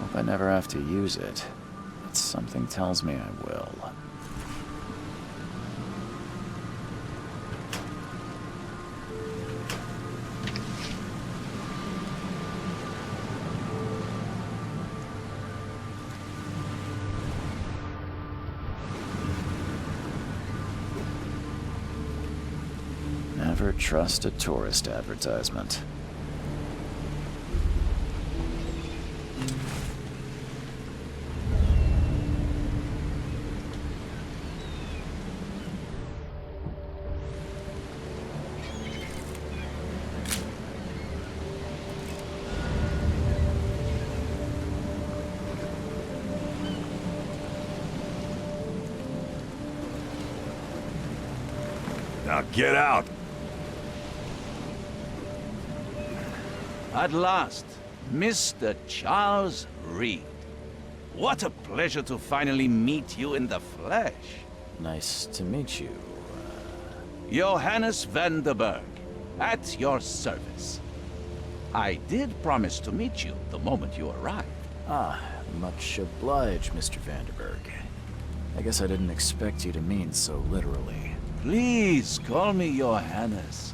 Hope I never have to use it, but something tells me I will. Never trust a tourist advertisement. Now get out! At last, Mr. Charles Reed. What a pleasure to finally meet you in the flesh. Nice to meet you. Johannes van der Berg, at your service. I did promise to meet you the moment you arrived. Ah, much obliged, Mr. Vanderberg. I guess I didn't expect you to mean so literally. Please call me Johannes.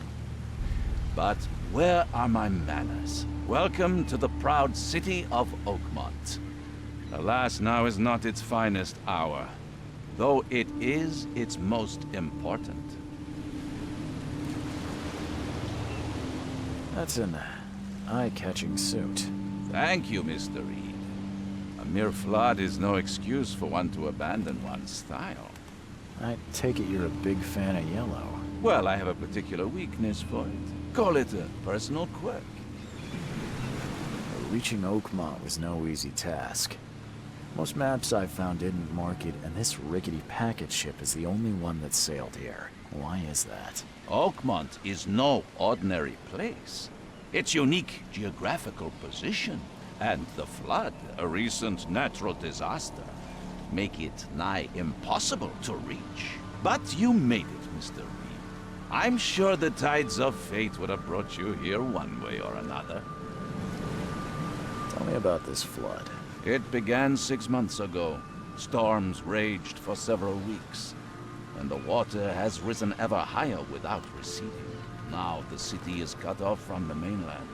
But where are my manners? Welcome to the proud city of Oakmont. Alas, now is not its finest hour, though it is its most important. That's an eye-catching suit. Thank you, Mr. Reed. A mere flood is no excuse for one to abandon one's style. I take it you're a big fan of yellow. Well, I have a particular weakness for it. Call it a personal quirk. Reaching Oakmont was no easy task. Most maps I've found didn't mark it, and this rickety packet ship is the only one that sailed here. Why is that? Oakmont is no ordinary place. Its unique geographical position and the flood, a recent natural disaster, make it nigh impossible to reach. But you made it, Mr. Reed. I'm sure the tides of fate would have brought you here one way or another. Tell me about this flood. It began 6 months ago. Storms raged for several weeks, and the water has risen ever higher without receding. Now the city is cut off from the mainland.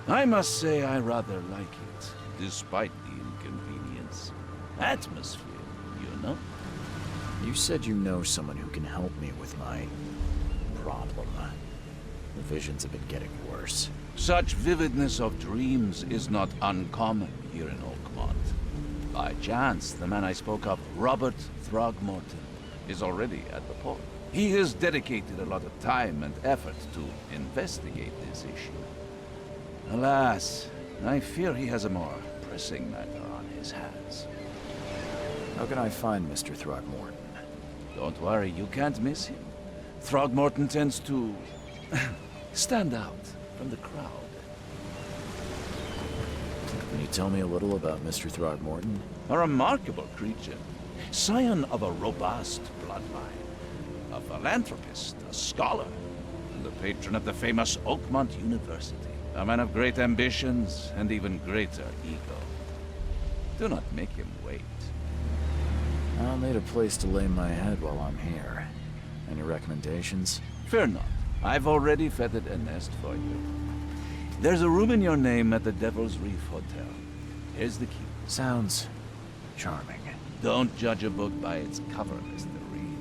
I must say I rather like it, despite the inconvenience. Atmosphere, you know? You said you know someone who can help me with my problem. The visions have been getting worse. Such vividness of dreams is not uncommon here in Oakmont. By chance, the man I spoke of, Robert Throgmorton, is already at the port. He has dedicated a lot of time and effort to investigate this issue. Alas, I fear he has a more pressing matter on his hands. How can I find Mr. Throgmorton? Don't worry, you can't miss him. Throgmorton tends to stand out from the crowd. Can you tell me a little about Mr. Throgmorton? A remarkable creature, scion of a robust bloodline, a philanthropist, a scholar, and the patron of the famous Oakmont University. A man of great ambitions and even greater ego. Do not make him wait. I'll need a place to lay my head while I'm here. Any recommendations? Fear not. I've already feathered a nest for you. There's a room in your name at the Devil's Reef Hotel. Here's the key. Sounds charming. Don't judge a book by its cover, Mr. Reed.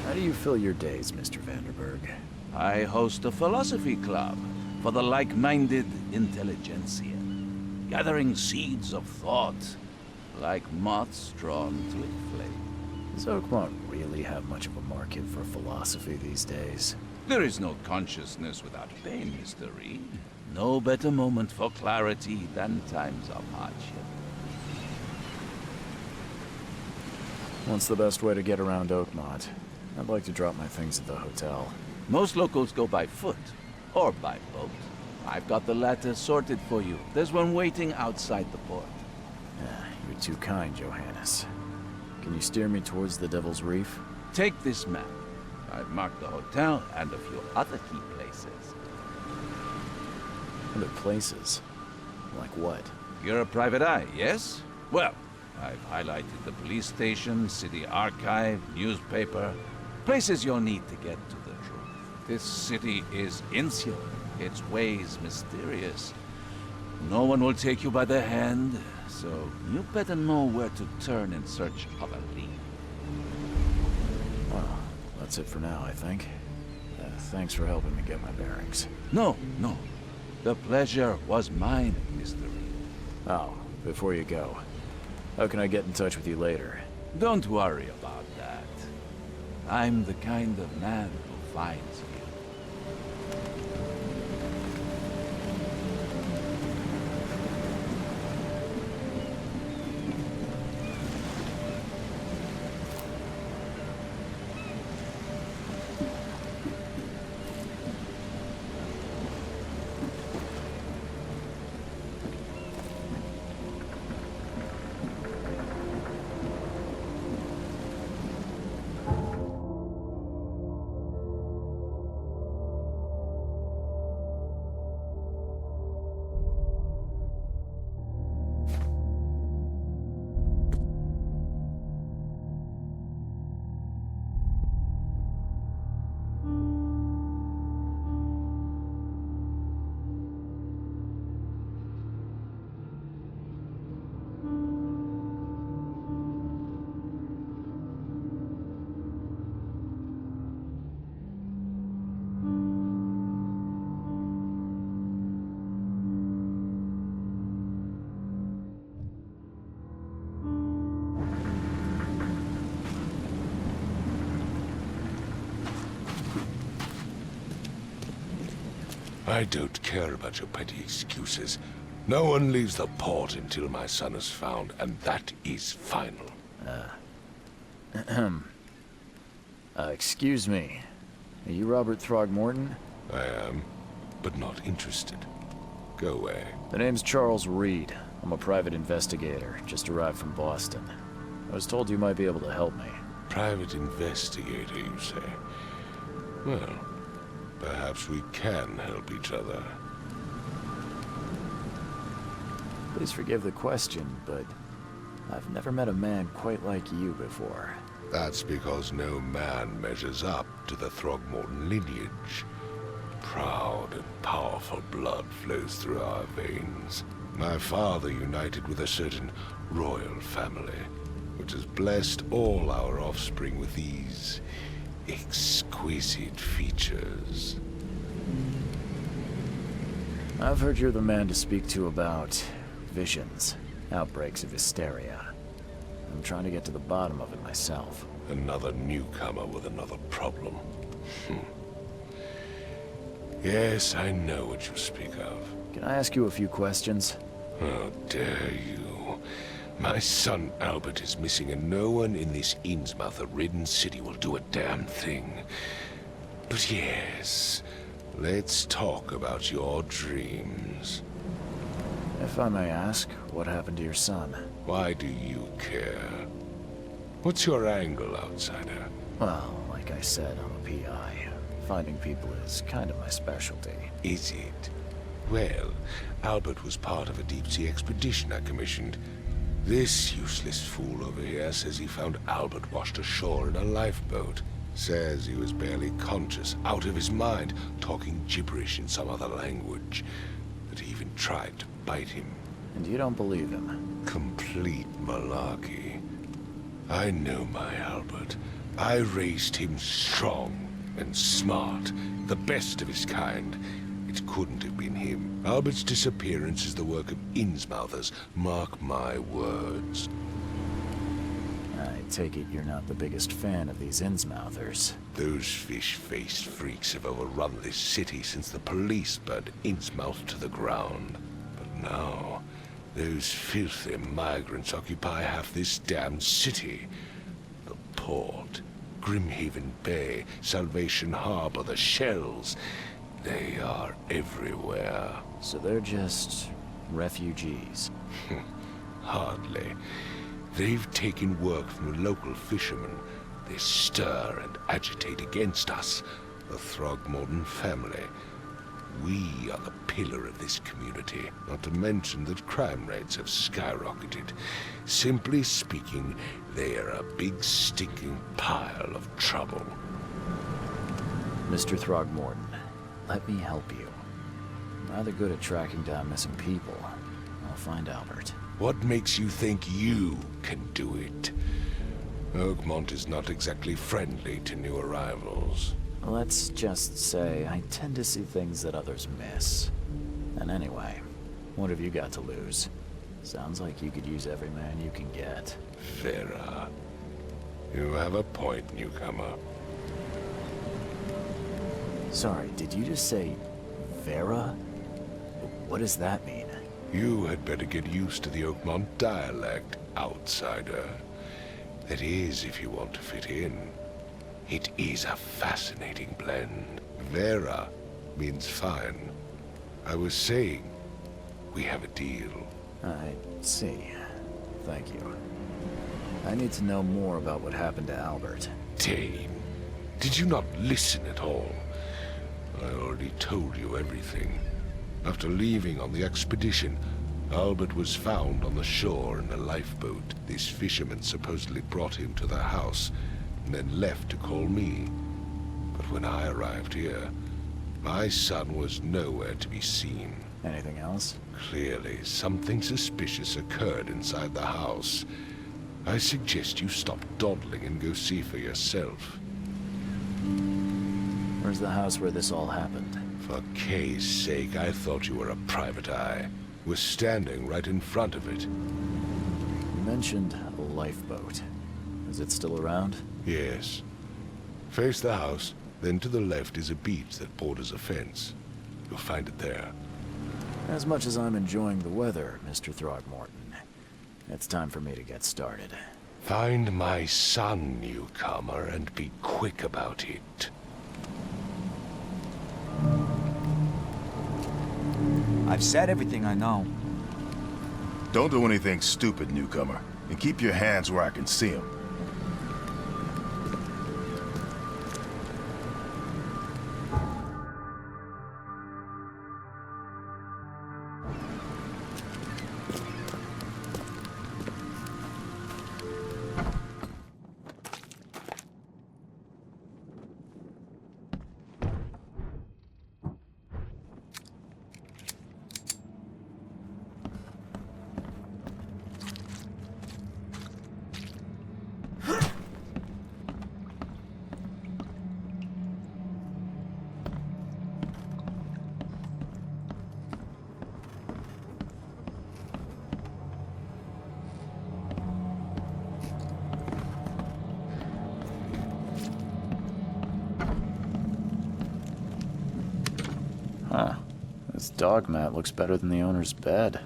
How do you fill your days, Mr. Vanderberg? I host a philosophy club for the like-minded intelligentsia, gathering seeds of thought like moths drawn to a flame. Does Oakmont really have much of a market for philosophy these days? There is no consciousness without pain, Mr. Reed. No better moment for clarity than times of hardship. What's the best way to get around Oakmont? I'd like to drop my things at the hotel. Most locals go by foot, or by boat. I've got the latter sorted for you. There's one waiting outside the port. You're too kind, Johannes. Can you steer me towards the Devil's Reef? Take this map. I've marked the hotel and a few other key places. Other places? Like what? You're a private eye, yes? Well, I've highlighted the police station, city archive, newspaper, places you'll need to get to the truth. This city is insular, its ways mysterious. No one will take you by the hand, so you better know where to turn in search of a lead. Well, that's it for now, I think. Thanks for helping me get my bearings. No. The pleasure was mine, Mr. Reed. Oh, before you go, how can I get in touch with you later? Don't worry about that. I'm the kind of man who finds you. I don't care about your petty excuses. No one leaves the port until my son is found, and that is final. Excuse me. Are you Robert Throgmorton? I am, but not interested. Go away. The name's Charles Reed. I'm a private investigator, just arrived from Boston. I was told you might be able to help me. Private investigator, you say? Well, perhaps we can help each other. Please forgive the question, but I've never met a man quite like you before. That's because no man measures up to the Throgmorton lineage. Proud and powerful blood flows through our veins. My father united with a certain royal family, which has blessed all our offspring with these exquisite features. I've heard you're the man to speak to about visions, outbreaks of hysteria. I'm trying to get to the bottom of it myself. Another newcomer with another problem. Yes, I know what you speak of. Can I ask you a few questions? How dare you? My son Albert is missing, and no one in this Innsmouth-ridden city will do a damn thing. But yes, let's talk about your dreams. If I may ask, what happened to your son? Why do you care? What's your angle, outsider? Well, like I said, I'm a PI. Finding people is kind of my specialty. Is it? Well, Albert was part of a deep-sea expedition I commissioned. This useless fool over here says he found Albert washed ashore in a lifeboat. Says he was barely conscious, out of his mind, talking gibberish in some other language. That he even tried to bite him. And you don't believe him? Complete malarkey. I know my Albert. I raised him strong and smart, the best of his kind. It couldn't have been him. Albert's disappearance is the work of Innsmouthers, mark my words. I take it you're not the biggest fan of these Innsmouthers. Those fish-faced freaks have overrun this city since the police burned Innsmouth to the ground. But now, those filthy migrants occupy half this damned city. The port, Grimhaven Bay, Salvation Harbor, the shells. They are everywhere. So they're just refugees. Hardly. They've taken work from local fishermen. They stir and agitate against us, the Throgmorton family. We are the pillar of this community, not to mention that crime rates have skyrocketed. Simply speaking, they are a big stinking pile of trouble. Mr. Throgmorton, let me help you. I'm rather good at tracking down missing people. I'll find Albert. What makes you think you can do it? Oakmont is not exactly friendly to new arrivals. Let's just say I tend to see things that others miss. And anyway, what have you got to lose? Sounds like you could use every man you can get. Vera, you have a point, newcomer. Sorry, did you just say Vera? What does that mean? You had better get used to the Oakmont dialect, outsider. That is, if you want to fit in. It is a fascinating blend. Vera means fine. I was saying, we have a deal. I see. Thank you. I need to know more about what happened to Albert. Dane, did you not listen at all? I already told you everything. After leaving on the expedition, Albert was found on the shore in a lifeboat. This fisherman supposedly brought him to the house, and then left to call me. But when I arrived here, my son was nowhere to be seen. Anything else? Clearly, something suspicious occurred inside the house. I suggest you stop dawdling and go see for yourself. Where's the house where this all happened? For Kay's sake, I thought you were a private eye. We're standing right in front of it. You mentioned a lifeboat. Is it still around? Yes. Face the house, then to the left is a beach that borders a fence. You'll find it there. As much as I'm enjoying the weather, Mr. Throgmorton, it's time for me to get started. Find my son, newcomer, and be quick about it. I've said everything I know. Don't do anything stupid, newcomer. And keep your hands where I can see them. Huh. This dog mat looks better than the owner's bed.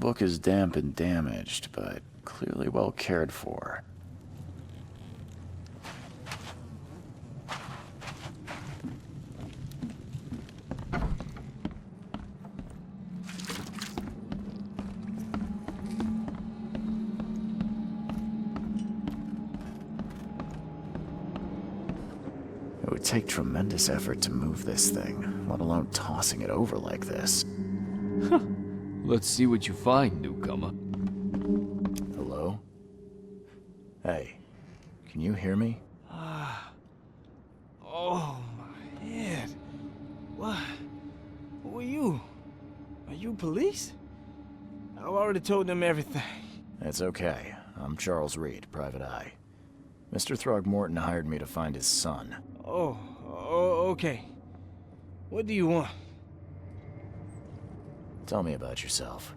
book is damp and damaged, but clearly well cared for. It would take tremendous effort to move this thing, let alone tossing it over like this. Let's see what you find, newcomer. Hello? Hey, can you hear me? Oh, my head. What? Who are you? Are you police? I've already told them everything. It's okay. I'm Charles Reed, Private Eye. Mr. Throgmorton hired me to find his son. Oh, okay. What do you want? Tell me about yourself.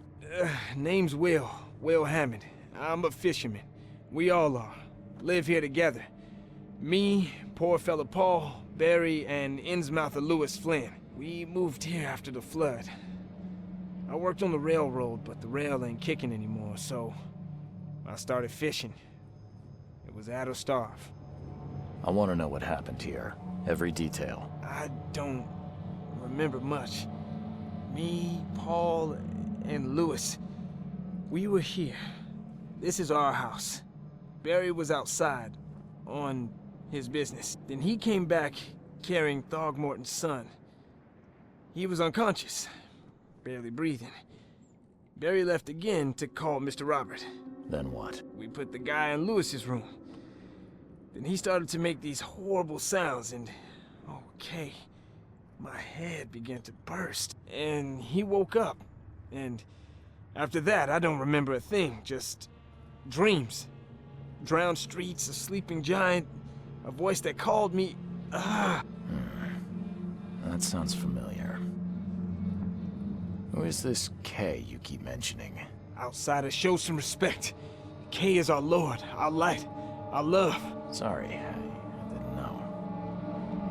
Name's Will Hammond. I'm a fisherman. We all are. Live here together. Me, poor fella Paul, Barry, and Innsmouther Lewis Flynn. We moved here after the flood. I worked on the railroad, but the rail ain't kicking anymore, so I started fishing. It was add or starve. I want to know what happened here. Every detail. I don't remember much. Me, Paul, and Lewis, we were here. This is our house. Barry was outside, on his business. Then he came back carrying Throgmorton's son. He was unconscious, barely breathing. Barry left again to call Mr. Robert. Then what? We put the guy in Lewis's room. Then he started to make these horrible sounds and, okay, my head began to burst. And he woke up. And after that, I don't remember a thing, just dreams. Drowned streets, a sleeping giant, a voice that called me. That sounds familiar. Who is this K you keep mentioning? Outsiders, show some respect. K is our lord, our light, our love. Sorry, I didn't know.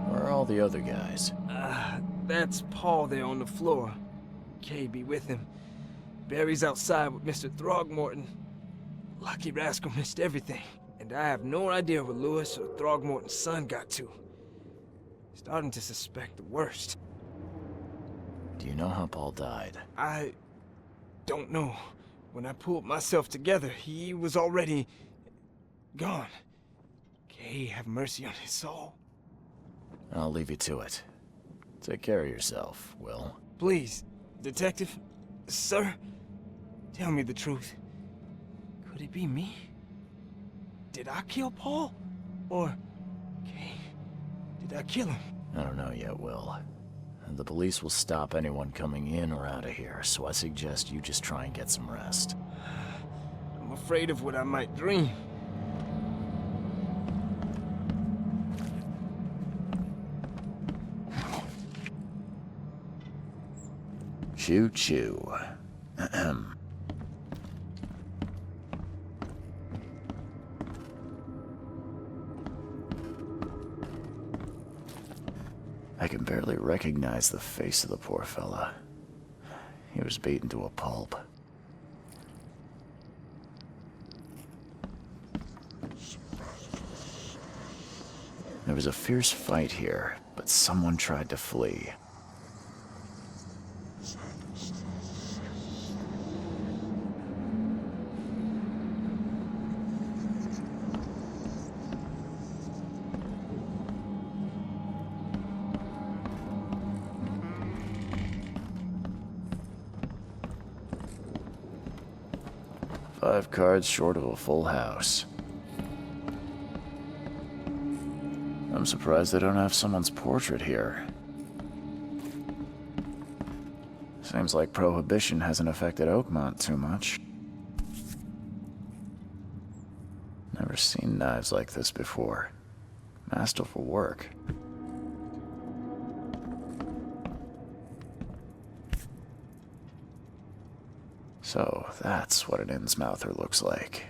Where are all the other guys? That's Paul there on the floor. K be with him. Barry's outside with Mr. Throgmorton. Lucky rascal missed everything. And I have no idea where Lewis or Throgmorton's son got to. Starting to suspect the worst. Do you know how Paul died? I don't know. When I pulled myself together, he was already gone. K have mercy on his soul. I'll leave you to it. Take care of yourself, Will. Please, detective, sir, tell me the truth. Could it be me? Did I kill Paul? Or, K, did I kill him? I don't know yet, Will. The police will stop anyone coming in or out of here, so I suggest you just try and get some rest. I'm afraid of what I might dream. Choo-choo. I can barely recognize the face of the poor fella. He was beaten to a pulp. There was a fierce fight here, but someone tried to flee. Five cards short of a full house. I'm surprised they don't have someone's portrait here. Seems like Prohibition hasn't affected Oakmont too much. Never seen knives like this before. Masterful work. So, that's what an Innsmouther looks like.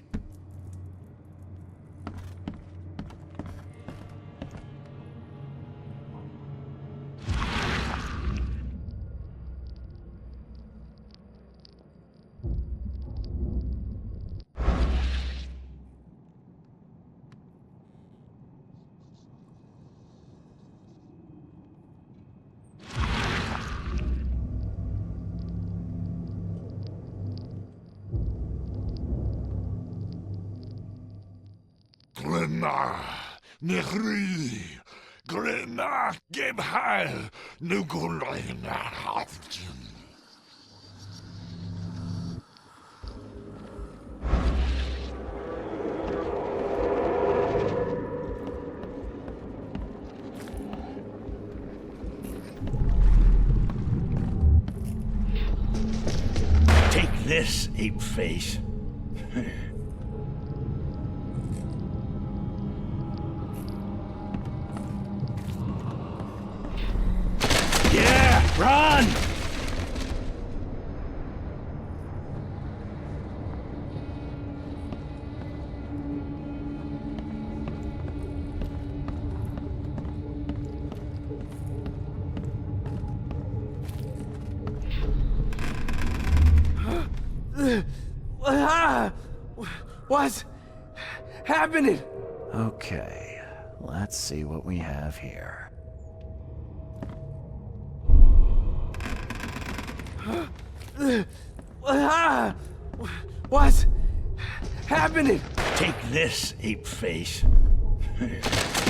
Grimma, Nihri, Grimma, Gebheil, Nugulina Haftin. Take this, ape face. Yeah, run! What's happening? Okay, let's see what we have here. What's happening? Take this, ape face.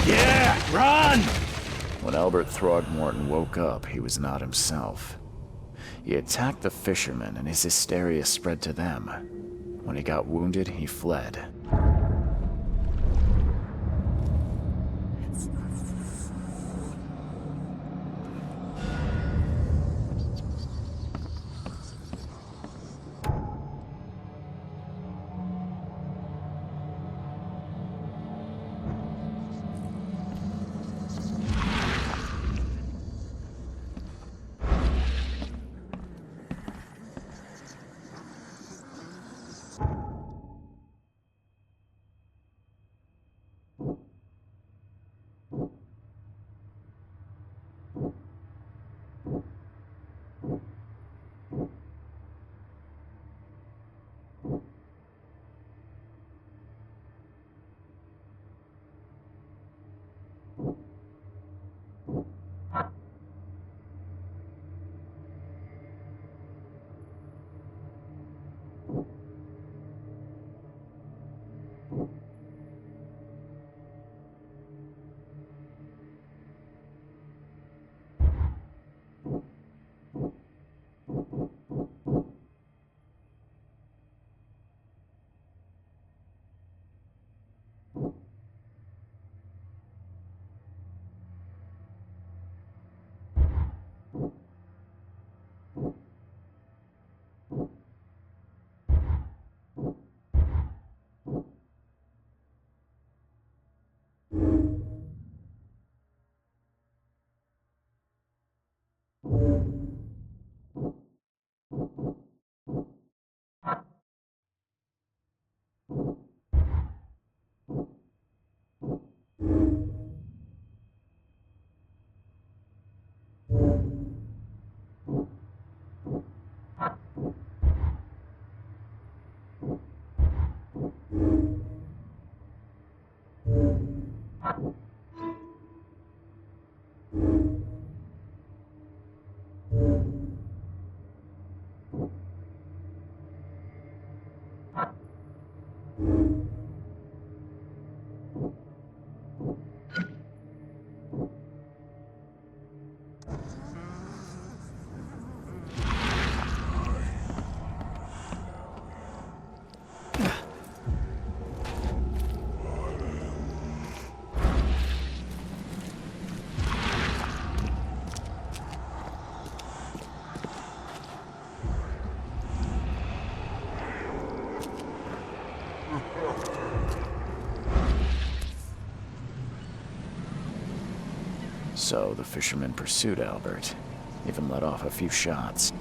Yeah, run! When Albert Throgmorton woke up, he was not himself. He attacked the fishermen, and his hysteria spread to them. When he got wounded, he fled. So the fishermen pursued Albert, even let off a few shots.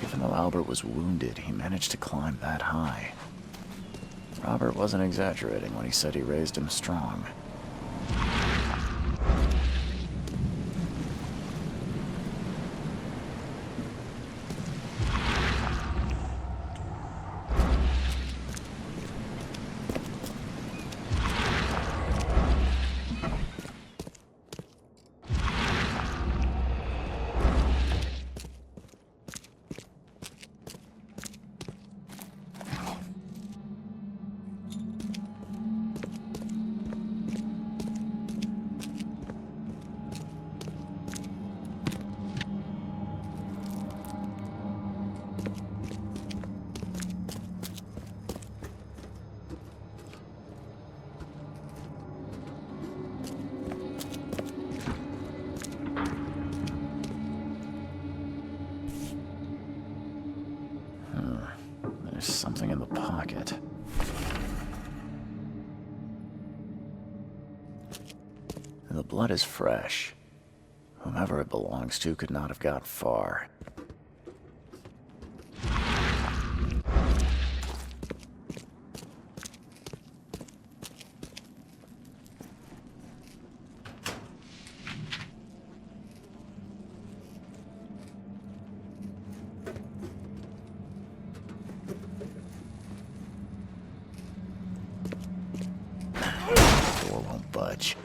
Even though Albert was wounded, he managed to climb that high. Robert wasn't exaggerating when he said he raised him strong. pocket. The blood is fresh. Whomever it belongs to could not have got far. Door won't budge.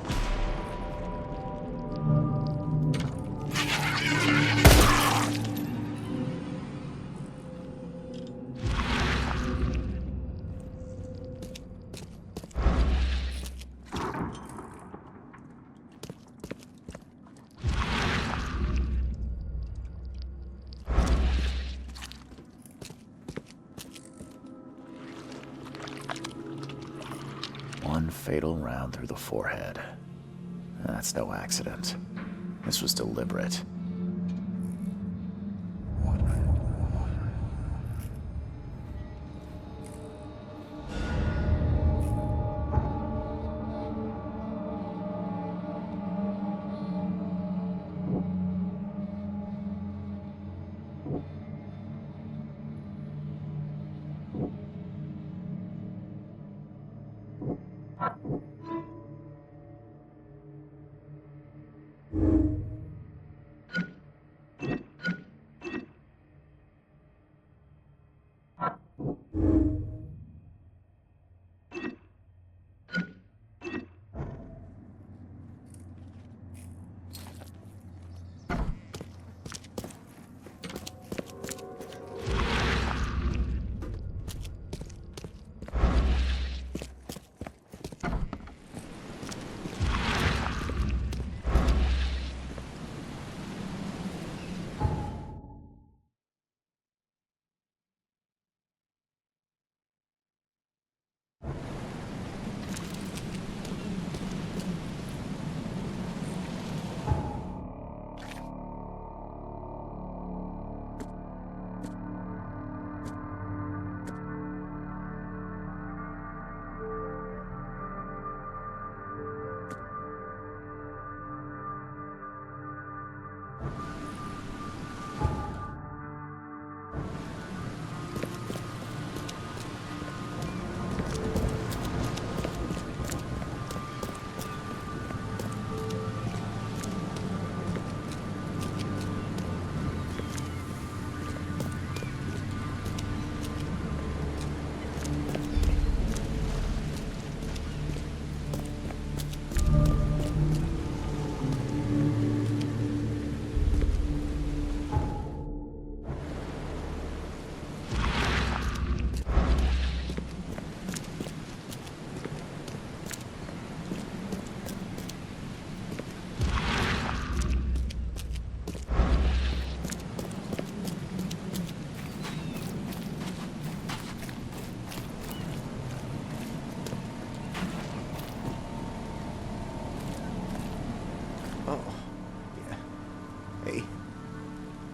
One fatal round through the forehead. That's no accident. This was deliberate.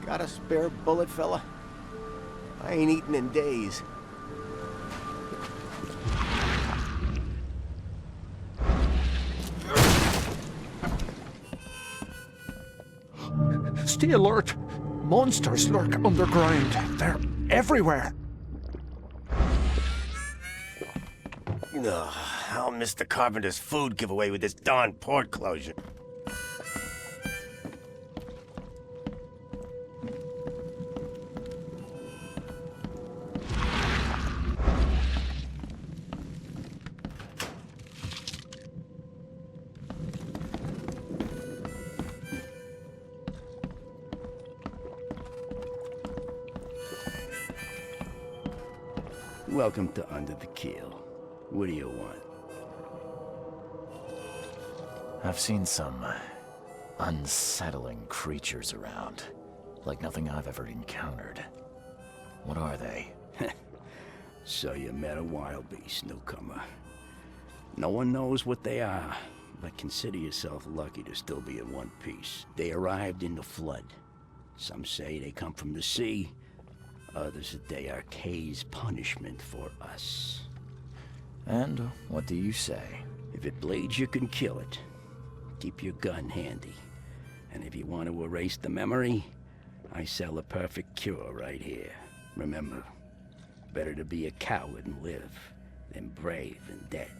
Got a spare bullet, fella? I ain't eaten in days. Stay alert! Monsters lurk underground. They're everywhere. Ugh, I'll miss the carpenter's food giveaway with this darn port closure. Welcome to Under the Keel. What do you want? I've seen some unsettling creatures around, like nothing I've ever encountered. What are they? So you met a wild beast, newcomer. No one knows what they are, but consider yourself lucky to still be in one piece. They arrived in the flood. Some say they come from the sea. Others they are Kay's punishment for us. And what do you say? If it bleeds, you can kill it. Keep your gun handy. And if you want to erase the memory, I sell a perfect cure right here. Remember, better to be a coward and live than brave and dead.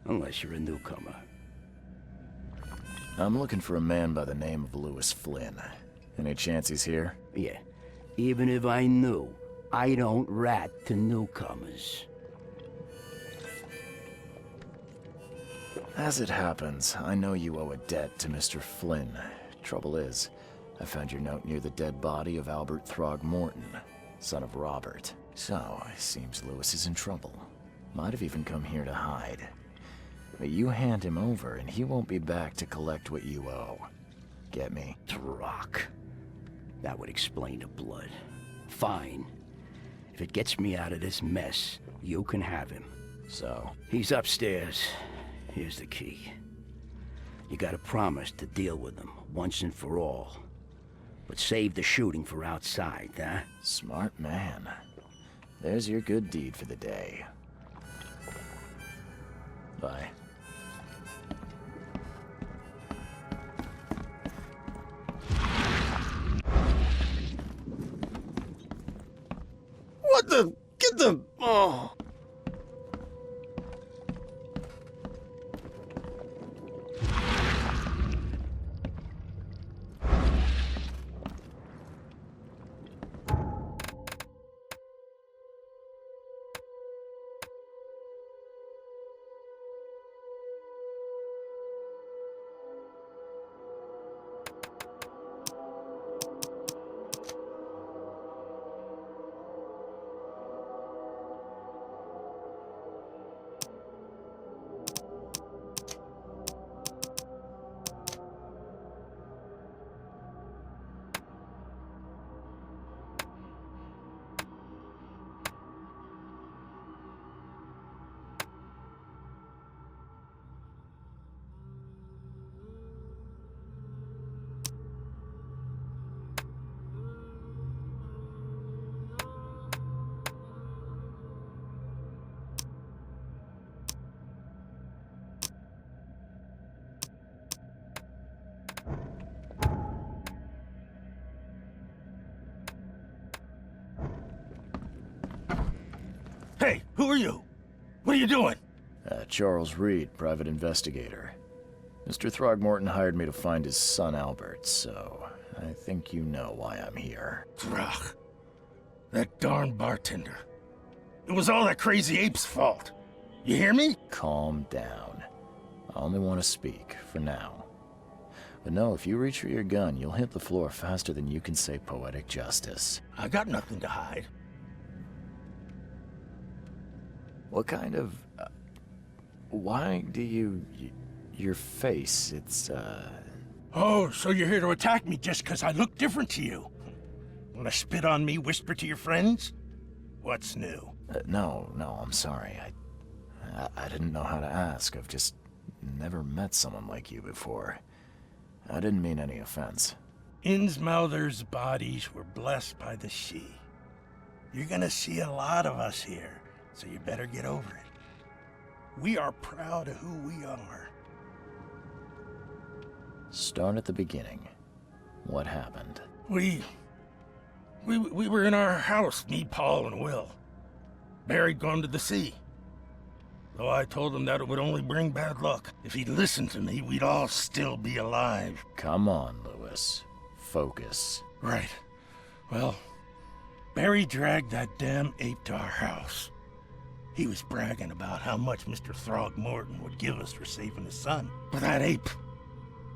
Unless you're a newcomer. I'm looking for a man by the name of Lewis Flynn. Any chance he's here? Yeah, even if I knew, I don't rat to newcomers. As it happens, I know you owe a debt to Mr. Flynn. Trouble is, I found your note near the dead body of Albert Throgmorton, son of Robert. So, it seems Lewis is in trouble. Might have even come here to hide. But you hand him over and he won't be back to collect what you owe. Get me? Throck. That would explain the blood. Fine. If it gets me out of this mess, you can have him. So? He's upstairs. Here's the key. You gotta promise to deal with him, once and for all. But save the shooting for outside, huh? Smart man. There's your good deed for the day. Bye. What the? Get the... Oh. Hey, who are you? What are you doing? Charles Reed, private investigator. Mr. Throgmorton hired me to find his son Albert, so I think you know why I'm here. Throg. That darn bartender. It was all that crazy ape's fault. You hear me? Calm down. I only want to speak, for now. But no, if you reach for your gun, you'll hit the floor faster than you can say poetic justice. I got nothing to hide. What kind of... why do you... your face, it's, Oh, so you're here to attack me just because I look different to you? Wanna spit on me, whisper to your friends? What's new? No, I'm sorry. I didn't know how to ask. I've just never met someone like you before. I didn't mean any offense. Innsmouther's bodies were blessed by the sea. You're gonna see a lot of us here, so you better get over it. We are proud of who we are. Start at the beginning. What happened? We were in our house, me, Paul, and Will. Barry'd gone to the sea. Though I told him that it would only bring bad luck. If he'd listened to me, we'd all still be alive. Come on, Lewis. Focus. Right. Well, Barry dragged that damn ape to our house. He was bragging about how much Mr. Throgmorton would give us for saving his son. But that ape,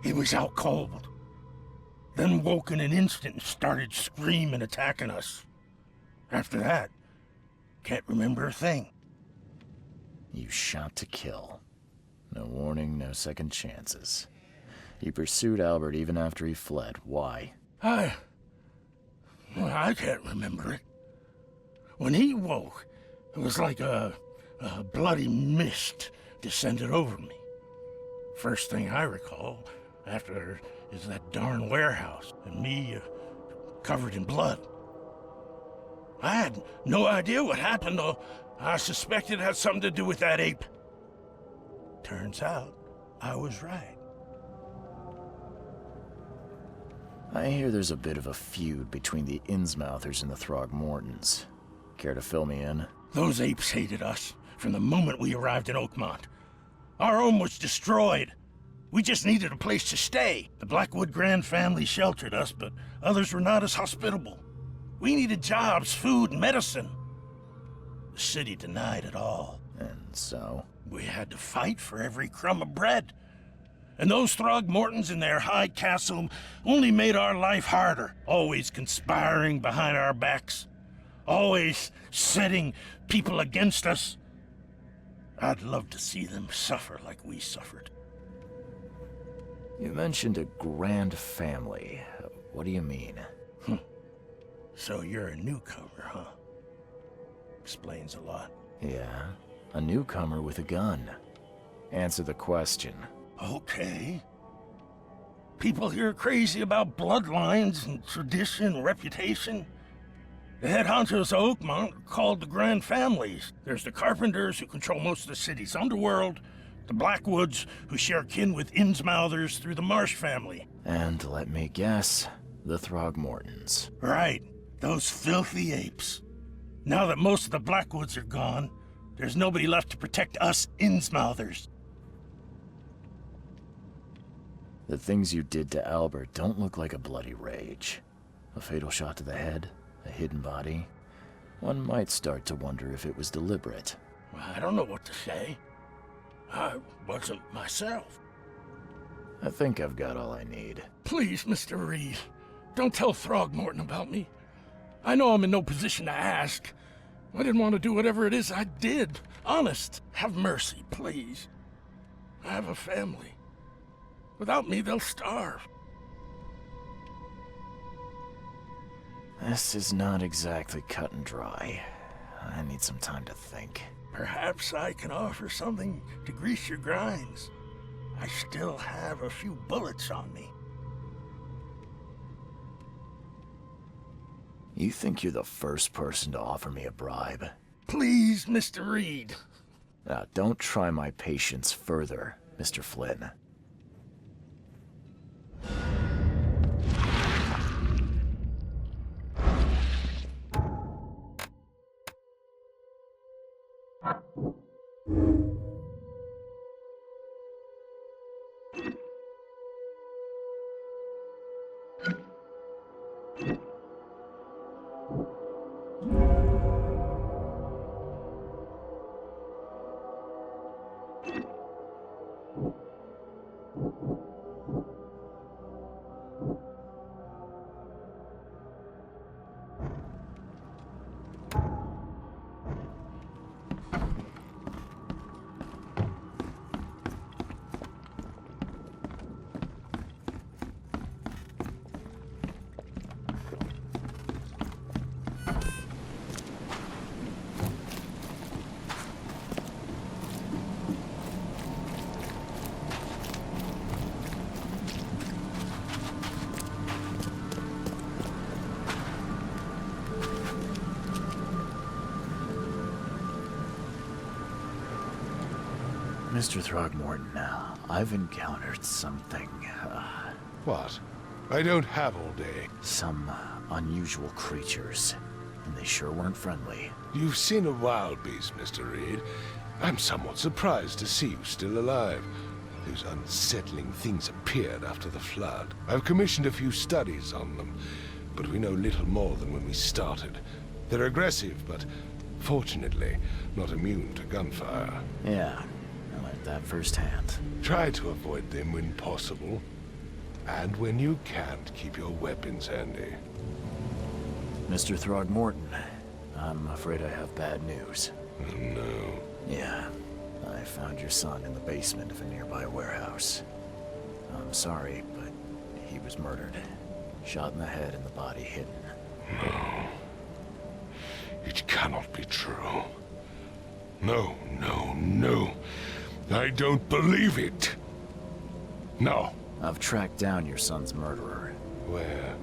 he was out cold. Then woke in an instant and started screaming, attacking us. After that, can't remember a thing. You shot to kill. No warning, no second chances. You pursued Albert even after he fled. Why? I can't remember it. When he woke, it was like a bloody mist descended over me. First thing I recall after is that darn warehouse and me covered in blood. I had no idea what happened, though. I suspected it had something to do with that ape. Turns out, I was right. I hear there's a bit of a feud between the Innsmouthers and the Throgmortons. Care to fill me in? Those apes hated us from the moment we arrived in Oakmont. Our home was destroyed. We just needed a place to stay. The Blackwood Grand family sheltered us, but others were not as hospitable. We needed jobs, food, and medicine. The city denied it all. And so? We had to fight for every crumb of bread. And those Throgmortons in their high castle only made our life harder, always conspiring behind our backs, always setting people against us. I'd love to see them suffer like we suffered. You mentioned a grand family. What do you mean? So you're a newcomer, huh? Explains a lot. Yeah, a newcomer with a gun. Answer the question. Okay. People here are crazy about bloodlines and tradition and reputation. The head honchos of Oakmont are called the Grand Families. There's the Carpenters, who control most of the city's underworld, the Blackwoods, who share kin with Innsmouthers through the Marsh family. And let me guess, the Throgmortons. Right, those filthy apes. Now that most of the Blackwoods are gone, there's nobody left to protect us Innsmouthers. The things you did to Albert don't look like a bloody rage. A fatal shot to the head, a hidden body. One might start to wonder if it was deliberate. I don't know what to say. I wasn't myself. I think I've got all I need. Please, Mr. Reed, don't tell Throgmorton about me. I know I'm in no position to ask. I didn't want to do whatever it is I did. Honest, have mercy, please. I have a family. Without me, they'll starve. This is not exactly cut and dry. I need some time to think. Perhaps I can offer something to grease your grinds. I still have a few bullets on me. You think you're the first person to offer me a bribe? Please, Mr. Reed. Now, don't try my patience further, Mr. Flynn. Mr. Throgmorton, I've encountered something, What? I don't have all day. some unusual creatures, and they sure weren't friendly. You've seen a wild beast, Mr. Reed. I'm somewhat surprised to see you still alive. Those unsettling things appeared after the flood. I've commissioned a few studies on them, but we know little more than when we started. They're aggressive, but fortunately not immune to gunfire. Yeah, I learned that firsthand. Try to avoid them when possible. And when you can't, keep your weapons handy. Mr. Throgmorton, I'm afraid I have bad news. Oh, no. Yeah, I found your son in the basement of a nearby warehouse. I'm sorry, but he was murdered. Shot in the head and the body hidden. No. It cannot be true. No, no, no. I don't believe it. No. I've tracked down your son's murderer. Where?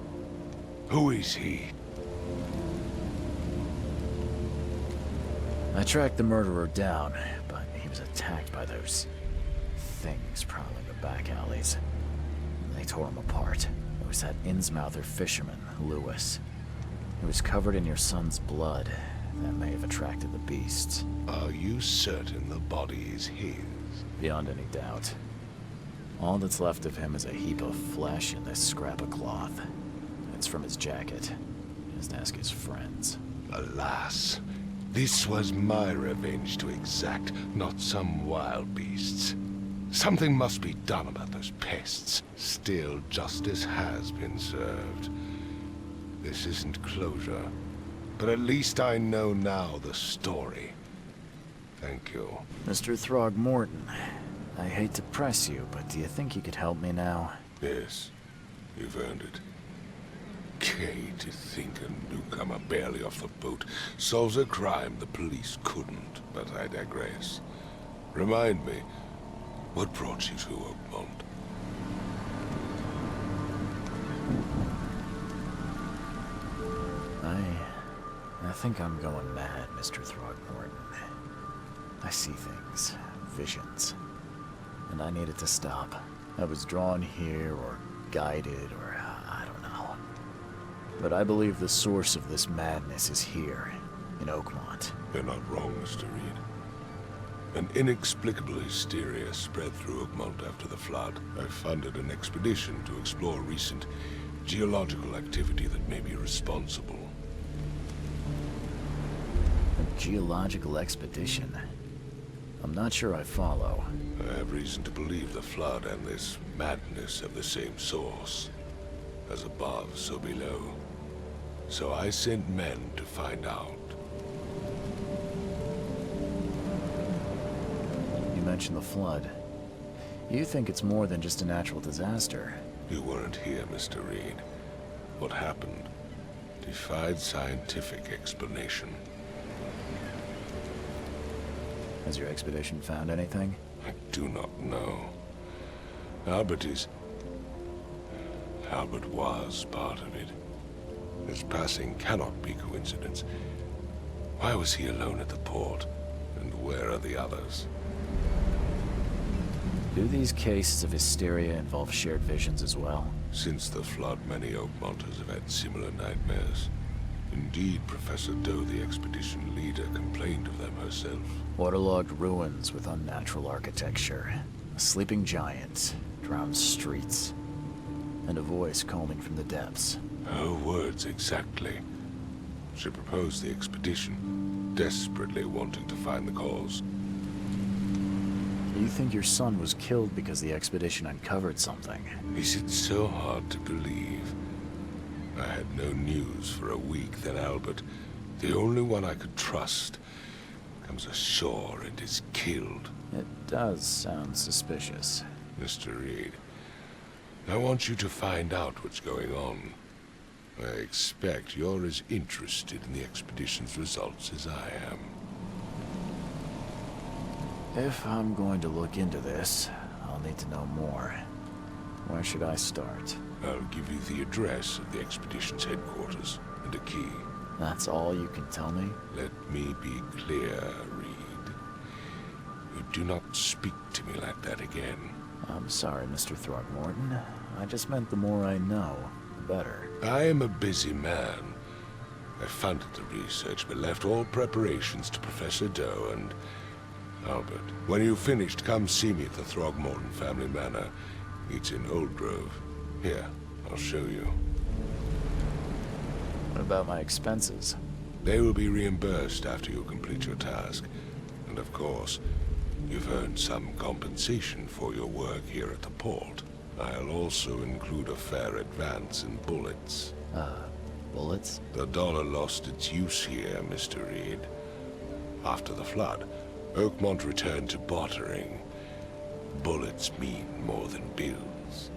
Who is he? I tracked the murderer down, but he was attacked by those things prowling the back alleys. They tore him apart. It was that Innsmouther fisherman, Lewis. He was covered in your son's blood. That may have attracted the beasts. Are you certain the body is his? Beyond any doubt. All that's left of him is a heap of flesh and this scrap of cloth. It's from his jacket. Just ask his friends. Alas, this was my revenge to exact, not some wild beast's. Something must be done about those pests. Still, justice has been served. This isn't closure, but at least I know now the story. Thank you. Mr. Throgmorton, I hate to press you, but do you think you could help me now? Yes, you've earned it. Gay to think a newcomer barely off the boat solves a crime the police couldn't, but I digress. Remind me, what brought you to Oakmont? I think I'm going mad, Mr. Throgmorton. I see things, visions, and I needed to stop. I was drawn here, or guided, or I don't know. But I believe the source of this madness is here, in Oakmont. You're not wrong, Mr. Reed. An inexplicable hysteria spread through Oakmont after the flood. I funded an expedition to explore recent geological activity that may be responsible. A geological expedition? I'm not sure I follow. I have reason to believe the flood and this madness have the same source. As above, so below. So I sent men to find out. You mentioned the flood. You think it's more than just a natural disaster. You weren't here, Mr. Reed. What happened defied scientific explanation. Has your expedition found anything? I do not know. Albert was part of it. His passing cannot be coincidence. Why was he alone at the port? And where are the others? Do these cases of hysteria involve shared visions as well? Since the flood, many Oakmonters have had similar nightmares. Indeed, Professor Doe, the expedition leader, complained of them herself. Waterlogged ruins with unnatural architecture. A sleeping giant, drowned streets, and a voice calling from the depths. Her words exactly. She proposed the expedition, desperately wanting to find the cause. You think your son was killed because the expedition uncovered something? Is it so hard to believe? I had no news for a week, then Albert, the only one I could trust, comes ashore and is killed. It does sound suspicious. Mr. Reed, I want you to find out what's going on. I expect you're as interested in the expedition's results as I am. If I'm going to look into this, I'll need to know more. Where should I start? I'll give you the address of the expedition's headquarters and a key. That's all you can tell me? Let me be clear, Reed. You do not speak to me like that again. I'm sorry, Mr. Throgmorton. I just meant the more I know, the better. I am a busy man. I funded the research, but left all preparations to Professor Doe and Albert. When you've finished, come see me at the Throgmorton family manor. It's in Old Grove. Here, I'll show you. What about my expenses? They will be reimbursed after you complete your task. And of course, you've earned some compensation for your work here at the port. I'll also include a fair advance in bullets. Bullets? The dollar lost its use here, Mr. Reed. After the flood, Oakmont returned to bartering. Bullets mean more than bills.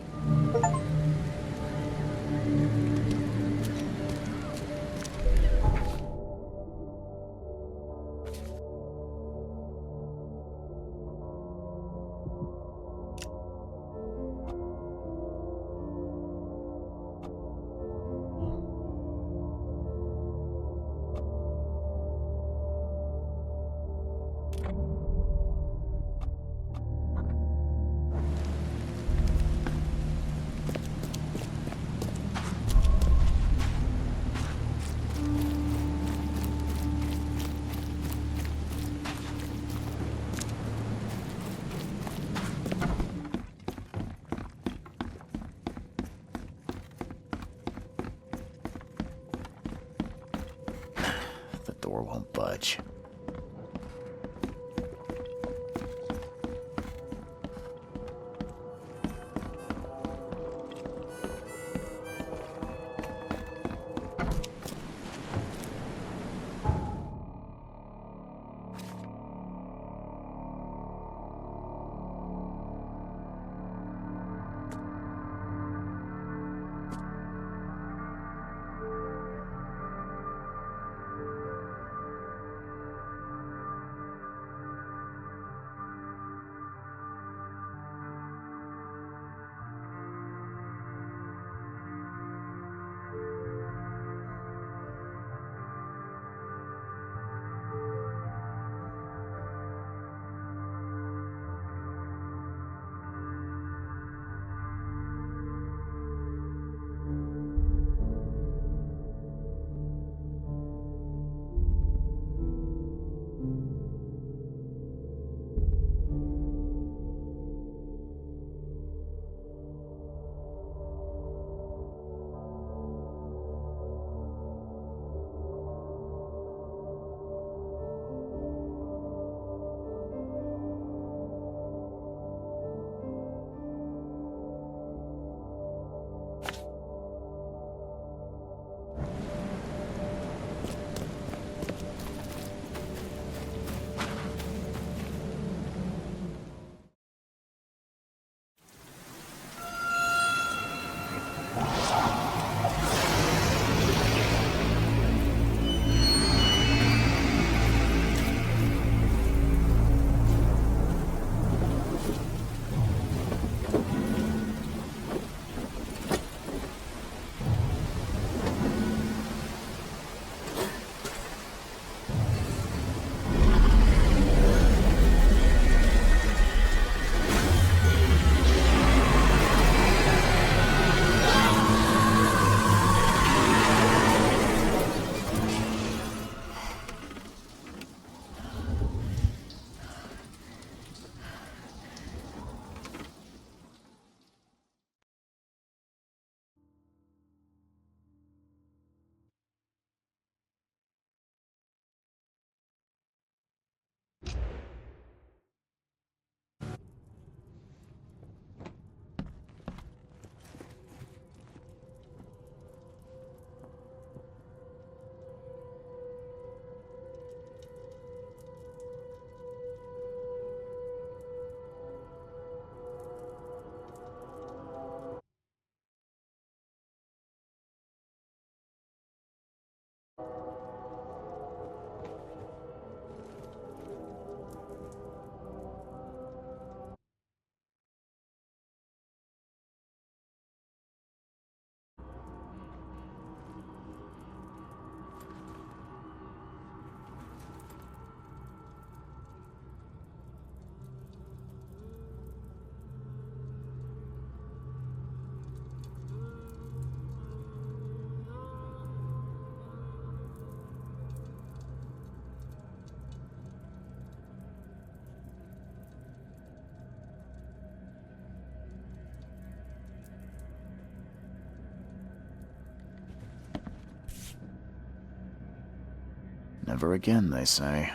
Never again, they say.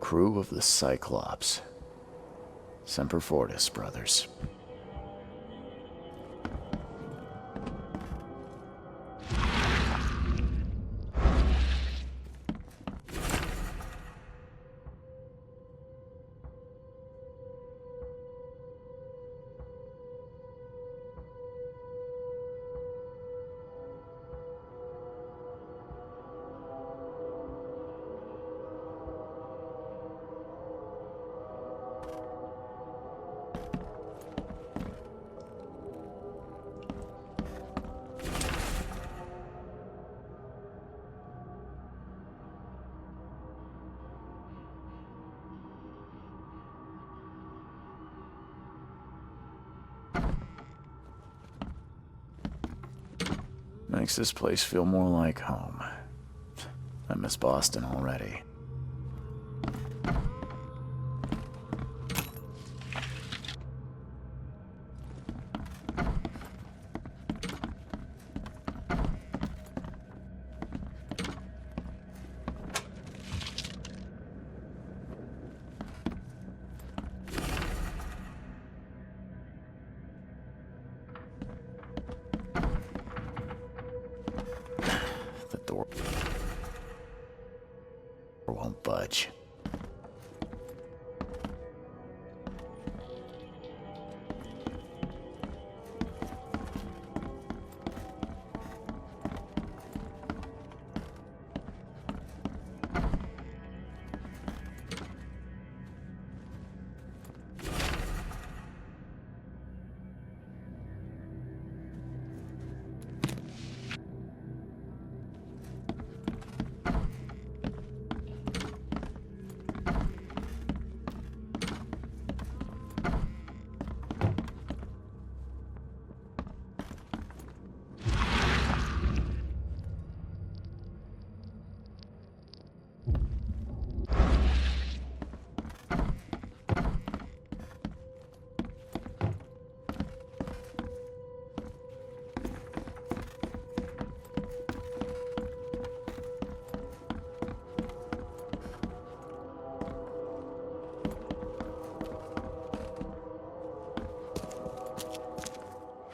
Crew of the Cyclops. Semper Fortis, brothers. Makes this place feel more like home. I miss Boston already. The door won't budge.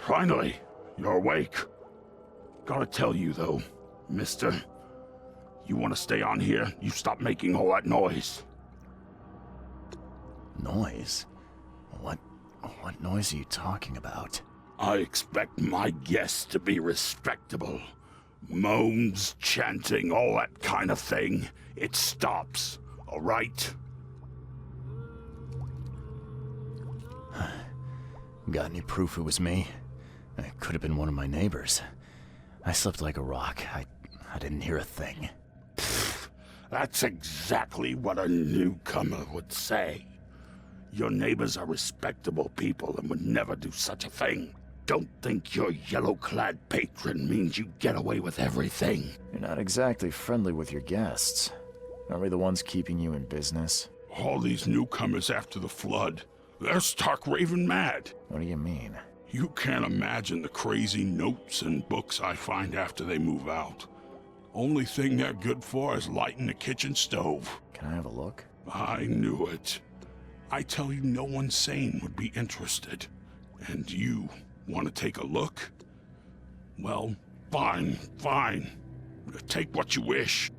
Finally, you're awake. Gotta tell you though, mister, you want to stay on here, you stop making all that noise. Noise? What noise are you talking about? I expect my guests to be respectable. Moans, chanting, all that kind of thing. It stops, all right? Got any proof it was me? It could have been one of my neighbors. I slept like a rock. I didn't hear a thing. That's exactly what a newcomer would say. Your neighbors are respectable people and would never do such a thing. Don't think your yellow-clad patron means you get away with everything. You're not exactly friendly with your guests. Aren't we the ones keeping you in business? All these newcomers after the flood, they're stark raving mad. What do you mean? You can't imagine the crazy notes and books I find after they move out. Only thing they're good for is lighting the kitchen stove. Can I have a look? I knew it. I tell you, no one sane would be interested. And you want to take a look? Well, fine. Take what you wish.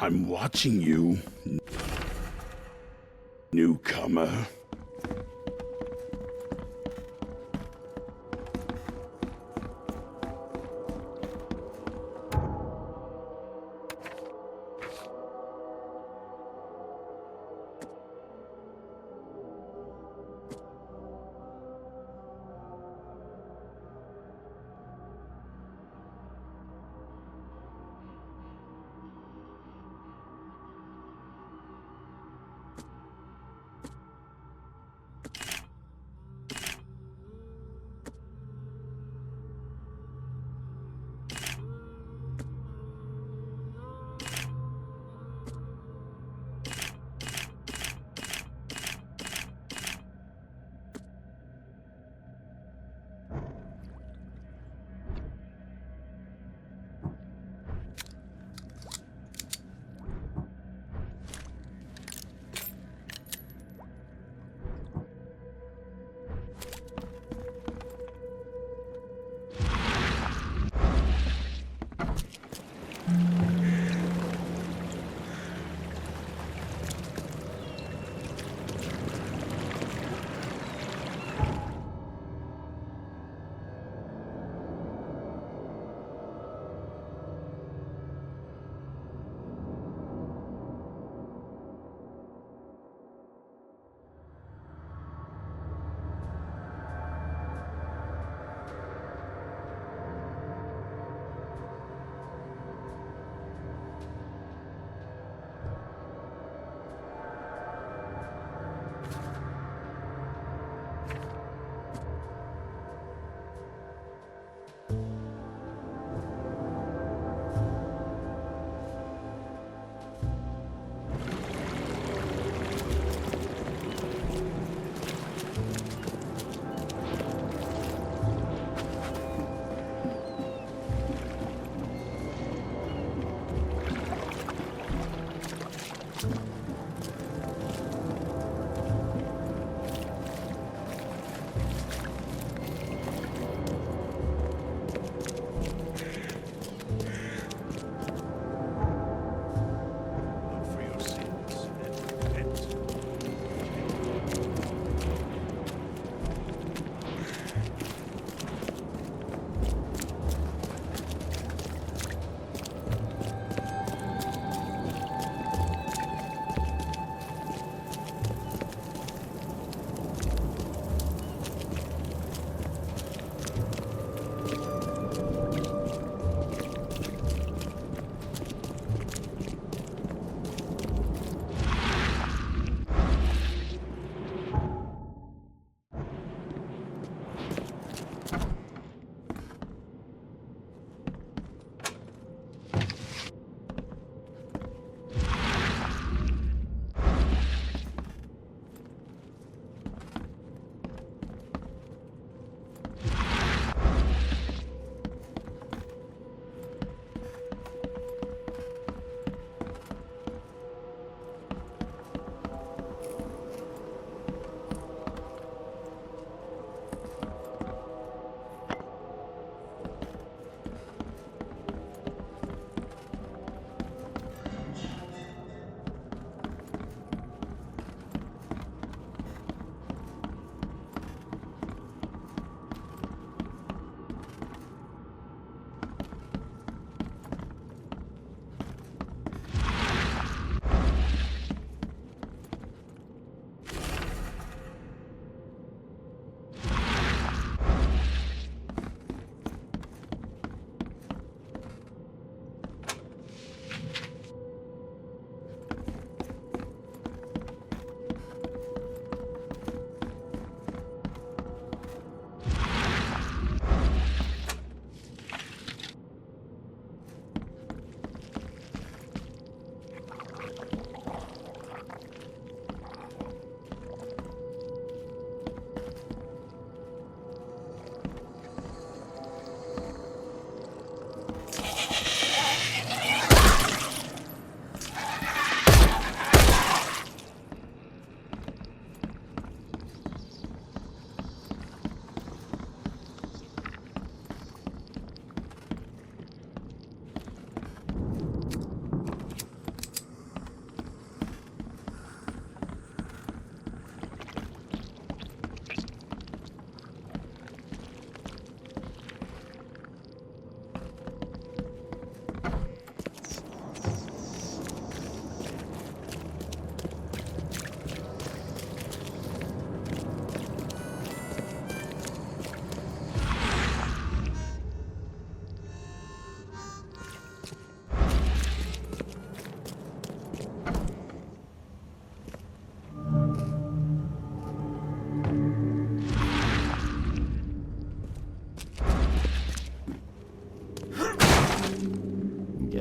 I'm watching you, newcomer.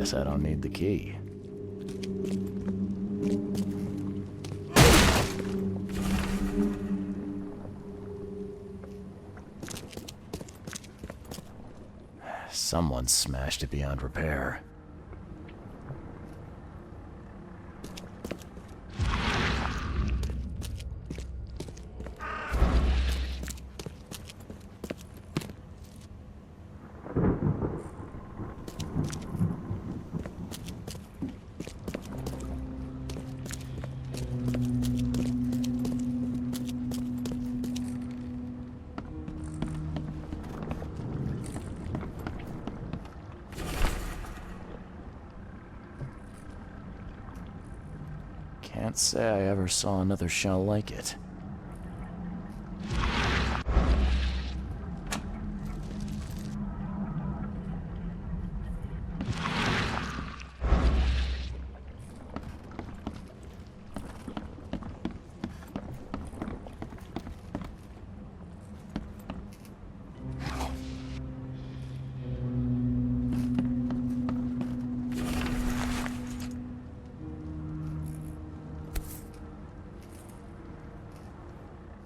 Guess I don't need the key. Someone smashed it beyond repair. Can't say I ever saw another shell like it.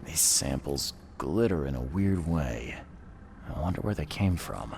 These samples glitter in a weird way. I wonder where they came from.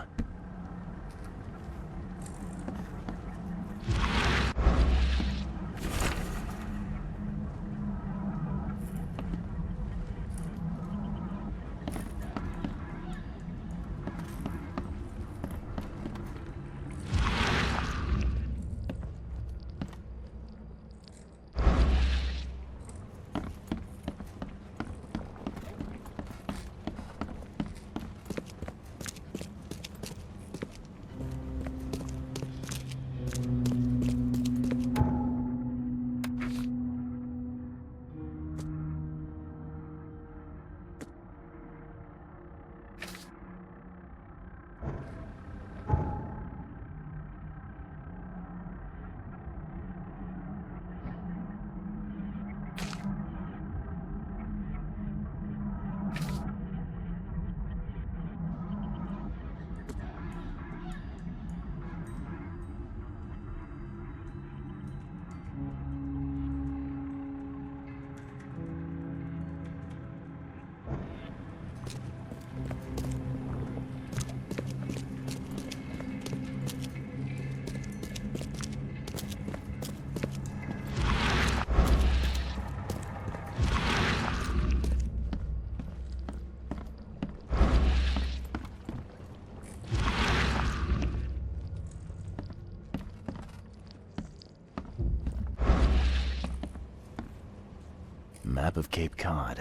Map of Cape Cod.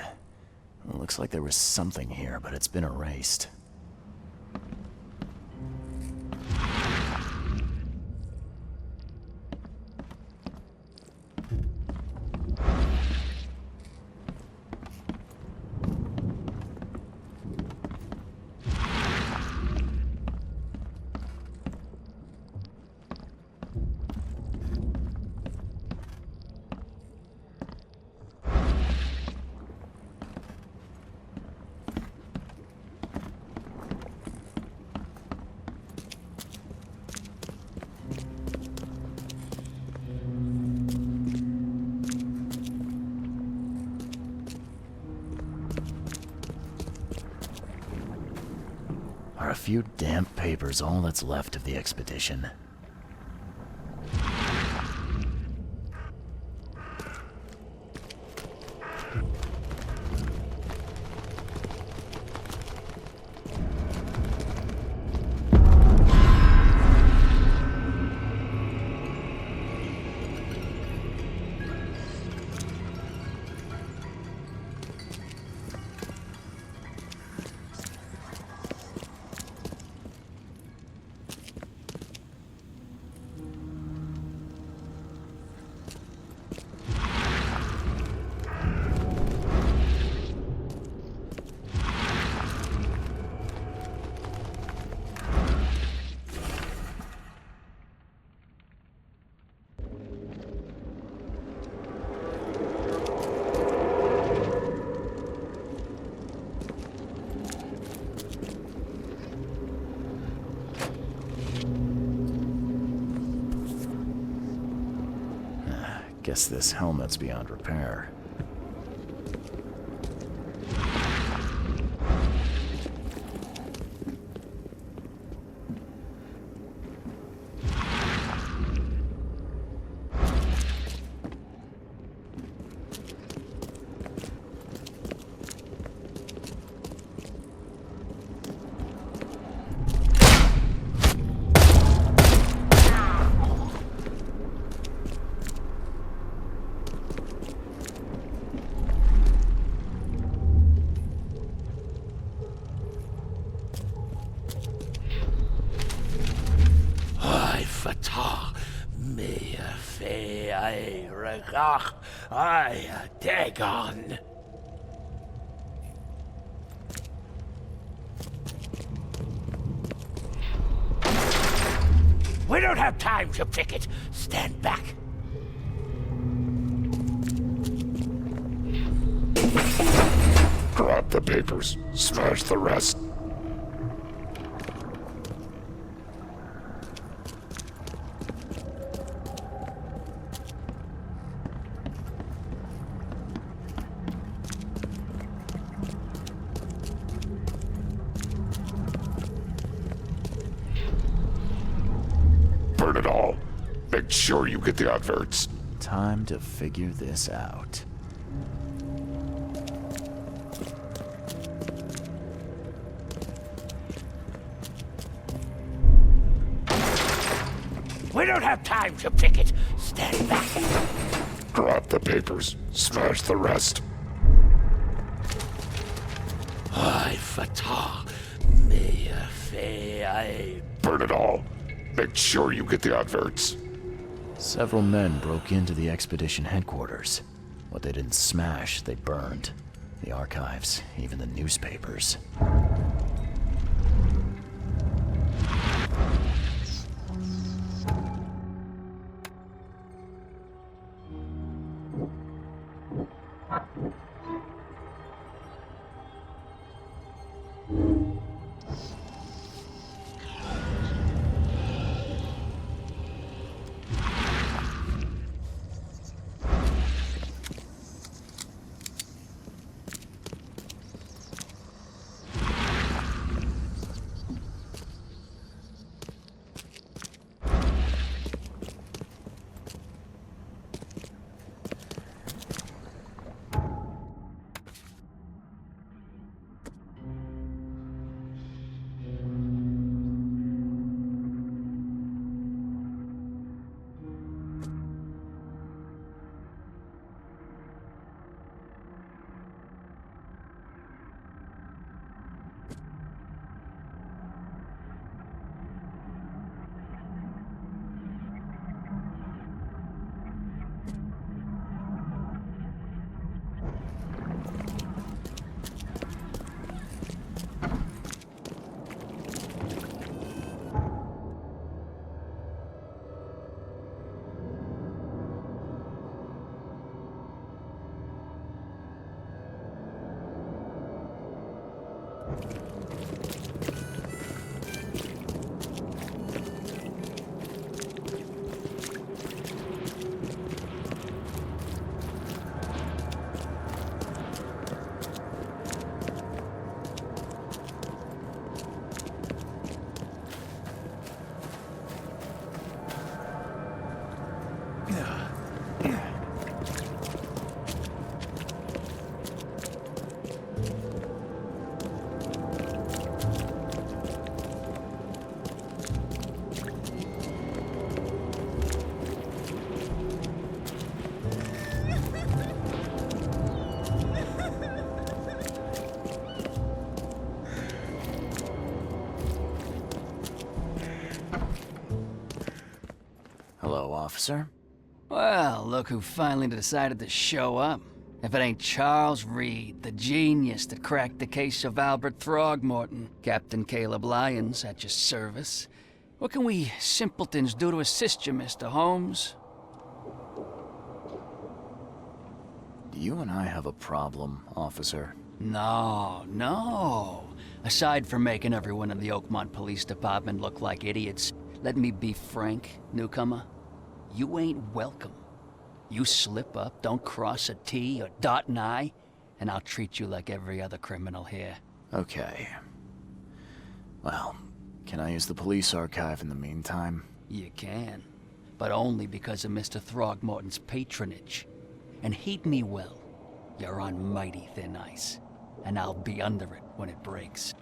It looks like there was something here, but it's been erased. Are a few damp papers all that's left of the expedition? Guess this helmet's beyond repair. Dagon. We don't have time to pick it. Stand back. Grab the papers. Smash the rest. Burn it all. Make sure you get the adverts. Time to figure this out. We don't have time to pick it. Stand back. Grab the papers. Smash the rest. I fatah me fe. Burn it all. Make sure you get the adverts. Several men broke into the expedition headquarters. What they didn't smash, they burned. The archives, even the newspapers. Hello, officer. Well, look who finally decided to show up. If it ain't Charles Reed, the genius that cracked the case of Albert Throgmorton. Captain Caleb Lyons at your service. What can we simpletons do to assist you, Mr. Holmes? Do you and I have a problem, officer? No. Aside from making everyone in the Oakmont Police Department look like idiots, let me be frank, newcomer. You ain't welcome. You slip up, don't cross a T or dot an I, and I'll treat you like every other criminal here. Okay. Well, can I use the police archive in the meantime? You can, but only because of Mr. Throgmorton's patronage. And heed me well, you're on mighty thin ice, and I'll be under it when it breaks.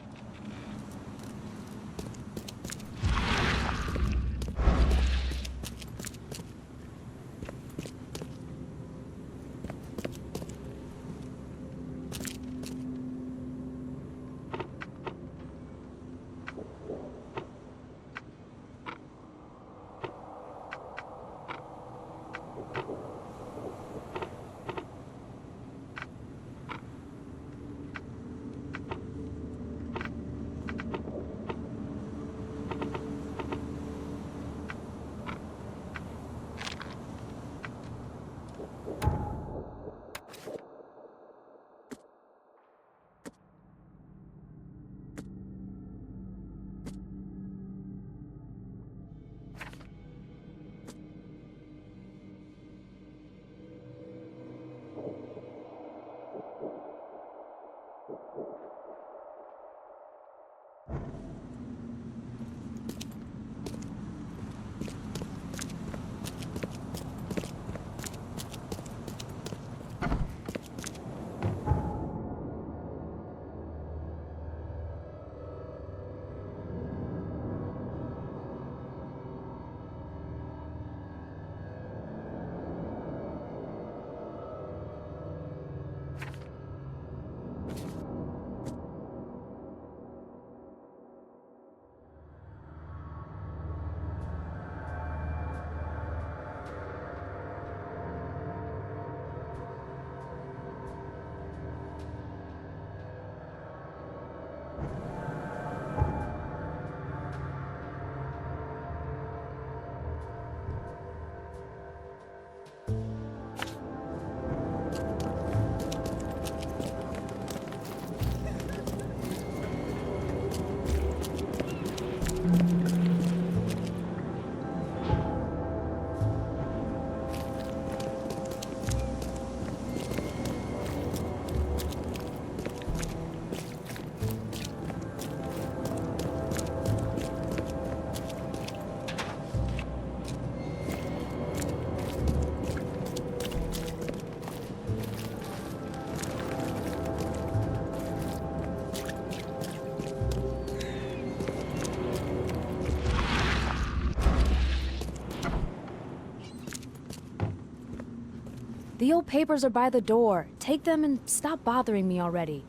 The old papers are by the door. Take them and stop bothering me already.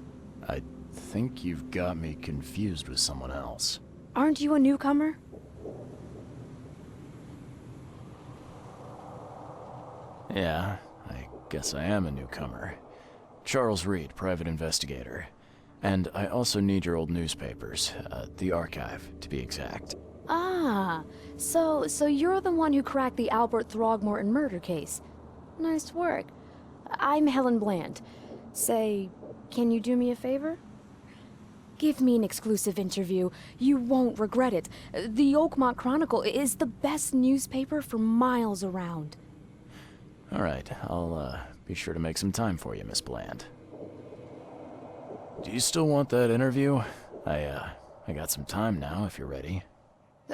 I think you've got me confused with someone else. Aren't you a newcomer? Yeah, I guess I am a newcomer. Charles Reed, private investigator. And I also need your old newspapers, the archive, to be exact. Ah, so you're the one who cracked the Albert Throgmorton murder case. Nice work. I'm Helen Bland. Say, can you do me a favor? Give me an exclusive interview. You won't regret it. The Oakmont Chronicle is the best newspaper for miles around. All right, I'll be sure to make some time for you, Miss Bland. Do you still want that interview? I got some time now, if you're ready.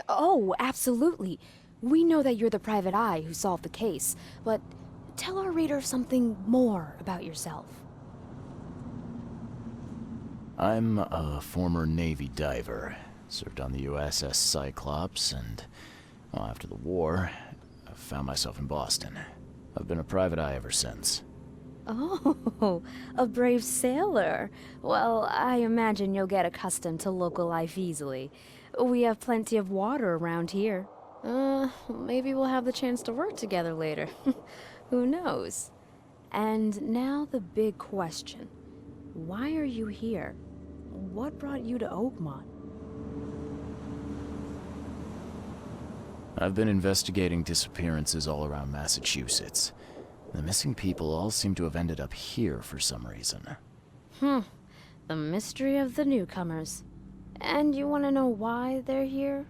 Oh, absolutely. We know that you're the private eye who solved the case, but tell our reader something more about yourself. I'm a former Navy diver. Served on the USS Cyclops, and after the war, I found myself in Boston. I've been a private eye ever since. Oh, a brave sailor. Well, I imagine you'll get accustomed to local life easily. We have plenty of water around here. Maybe we'll have the chance to work together later. Who knows? And now the big question. Why are you here? What brought you to Oakmont? I've been investigating disappearances all around Massachusetts. The missing people all seem to have ended up here for some reason. The mystery of the newcomers. And you want to know why they're here?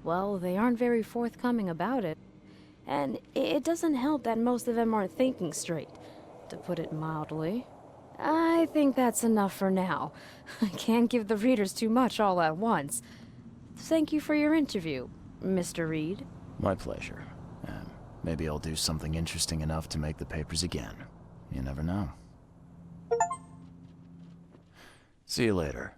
Well, they aren't very forthcoming about it. And it doesn't help that most of them aren't thinking straight, to put it mildly. I think that's enough for now. I can't give the readers too much all at once. Thank you for your interview, Mr. Reed. My pleasure. Maybe I'll do something interesting enough to make the papers again. You never know. See you later.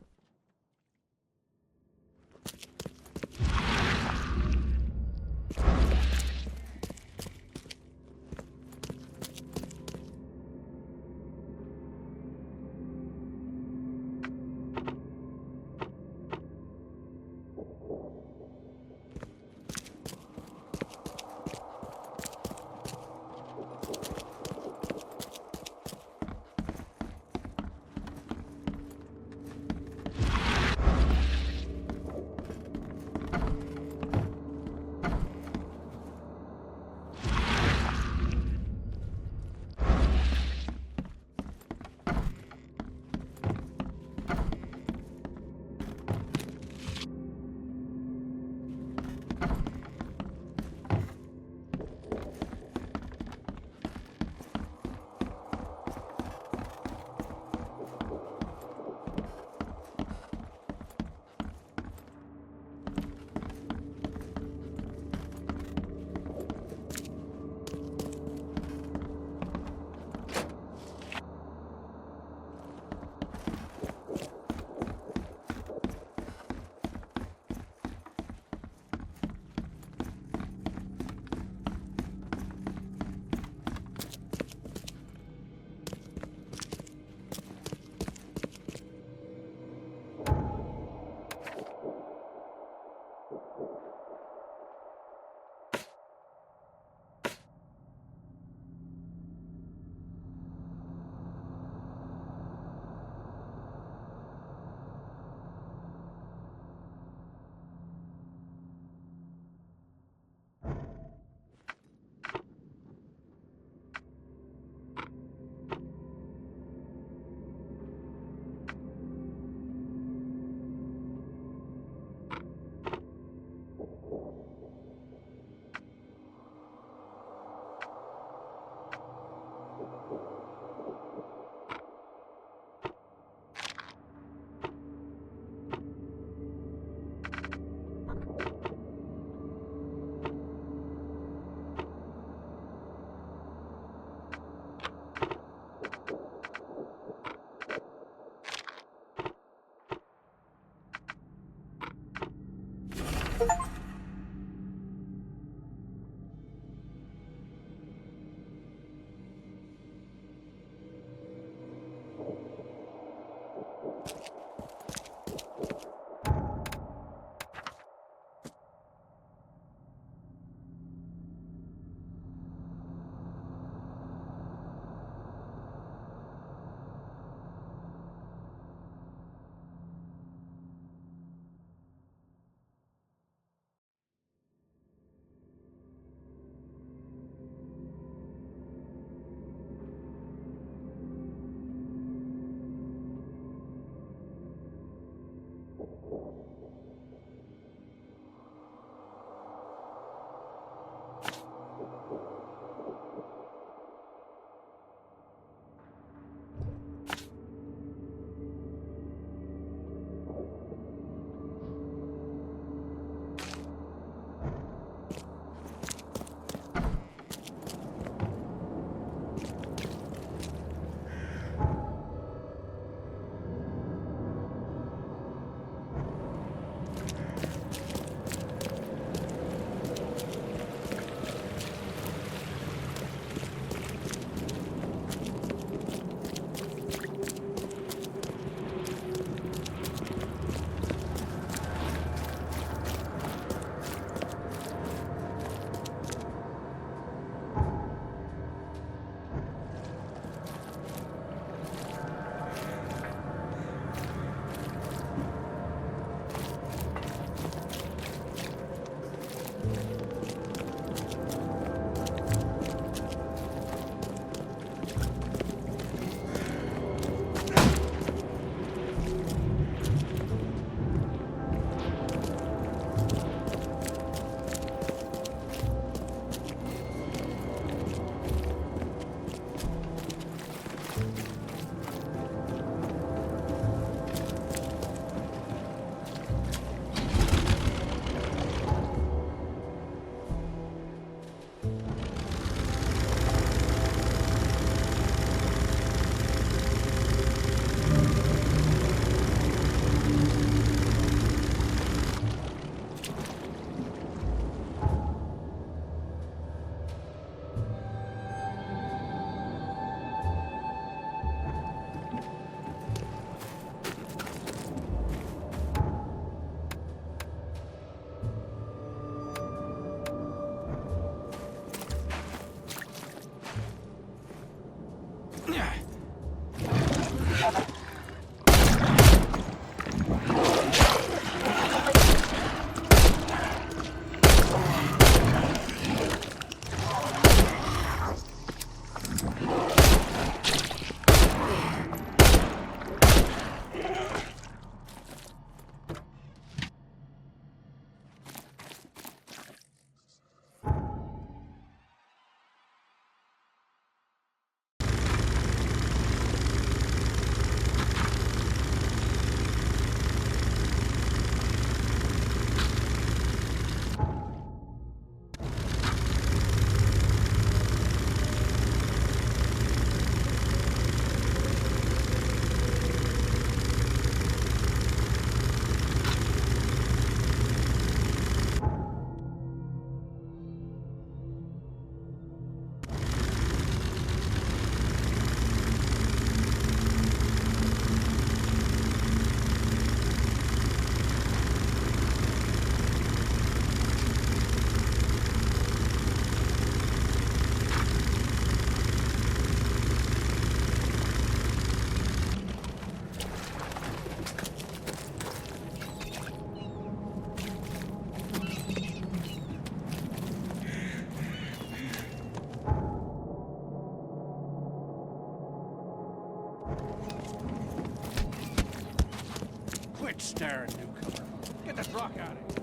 Quit staring, newcomer. Get the truck out of here.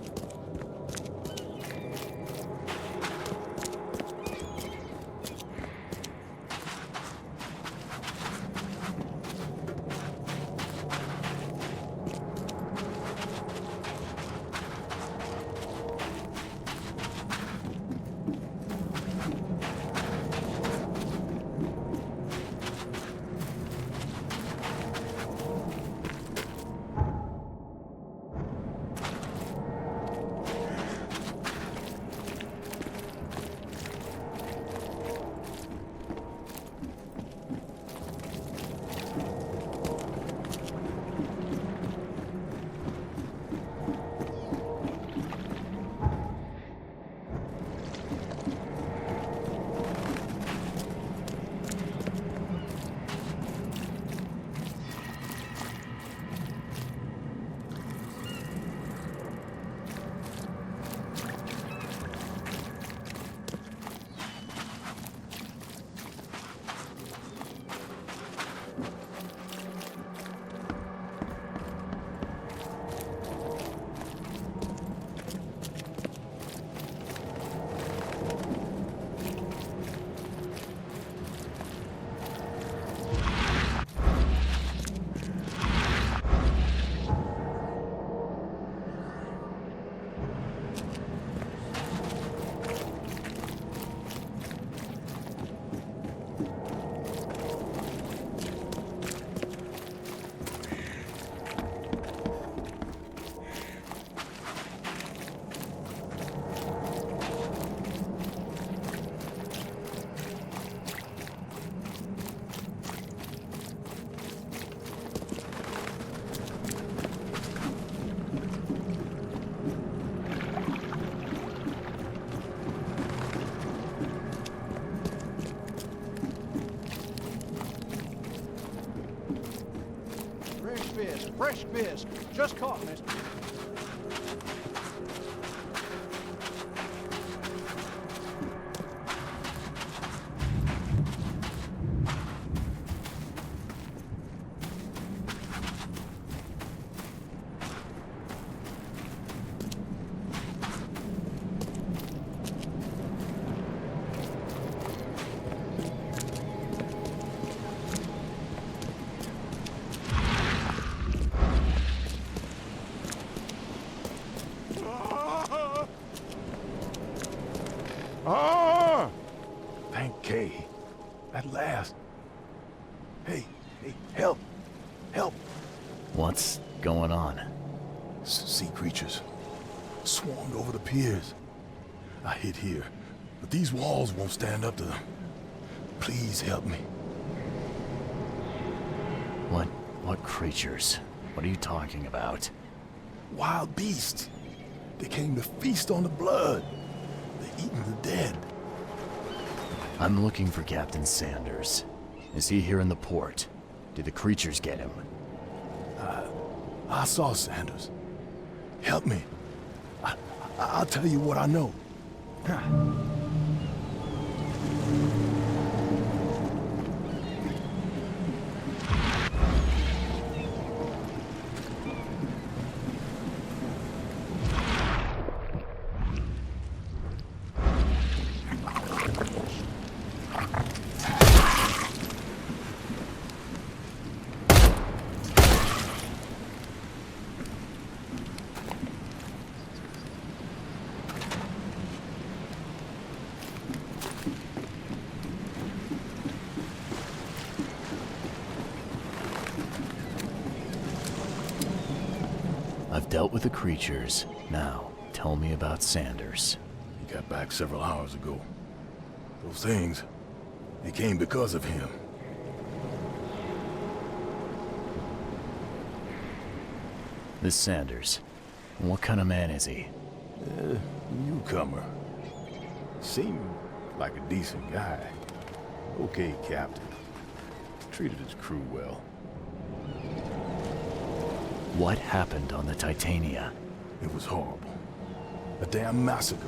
Fresh fish. Just caught, mister. Ah! Thank Kay. At last. Hey, help! Help! What's going on? Sea creatures. Swarmed over the piers. I hid here, but these walls won't stand up to them. Please help me. What creatures? What are you talking about? Wild beasts. They came to feast on the blood. They're eating the dead. I'm looking for Captain Sanders. Is he here in the port? Did the creatures get him? I saw Sanders. Help me. I'll tell you what I know. I've dealt with the creatures. Now, tell me about Sanders. He got back several hours ago. Those things, they came because of him. This Sanders, what kind of man is he? Newcomer. Seemed like a decent guy. Okay, Captain. Treated his crew well. What happened on the Titania? It was horrible. A damn massacre.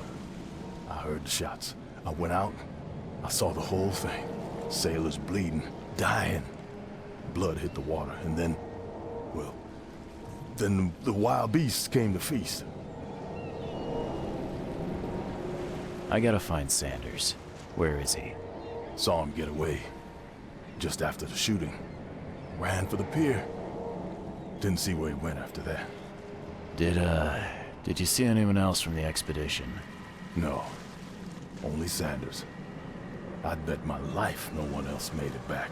I heard the shots. I went out. I saw the whole thing. Sailors bleeding, dying. Blood hit the water, and then, well, Then the wild beasts came to feast. I gotta find Sanders. Where is he? Saw him get away. Just after the shooting. Ran for the pier. Didn't see where he went after that. Did you see anyone else from the expedition? No. Only Sanders. I'd bet my life no one else made it back.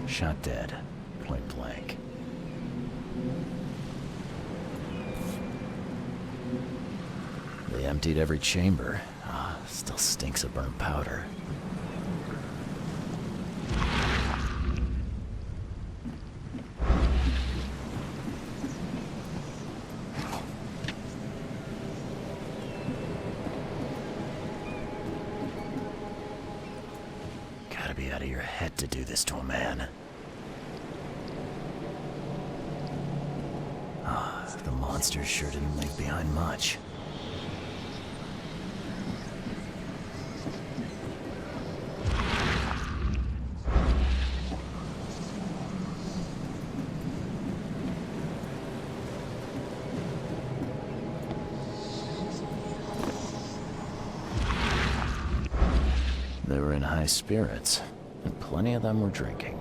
Shot dead. Point blank. They emptied every chamber. Still stinks of burnt powder. Gotta be out of your head to do this to a man. The monsters sure didn't leave behind much. They were in high spirits, and plenty of them were drinking.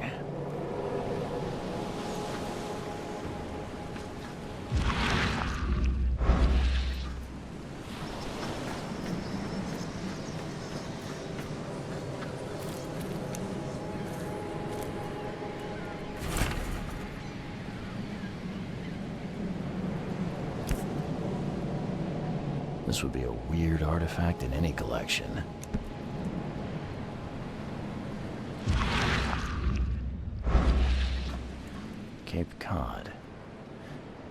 This would be a weird artifact in any collection. Cape Cod.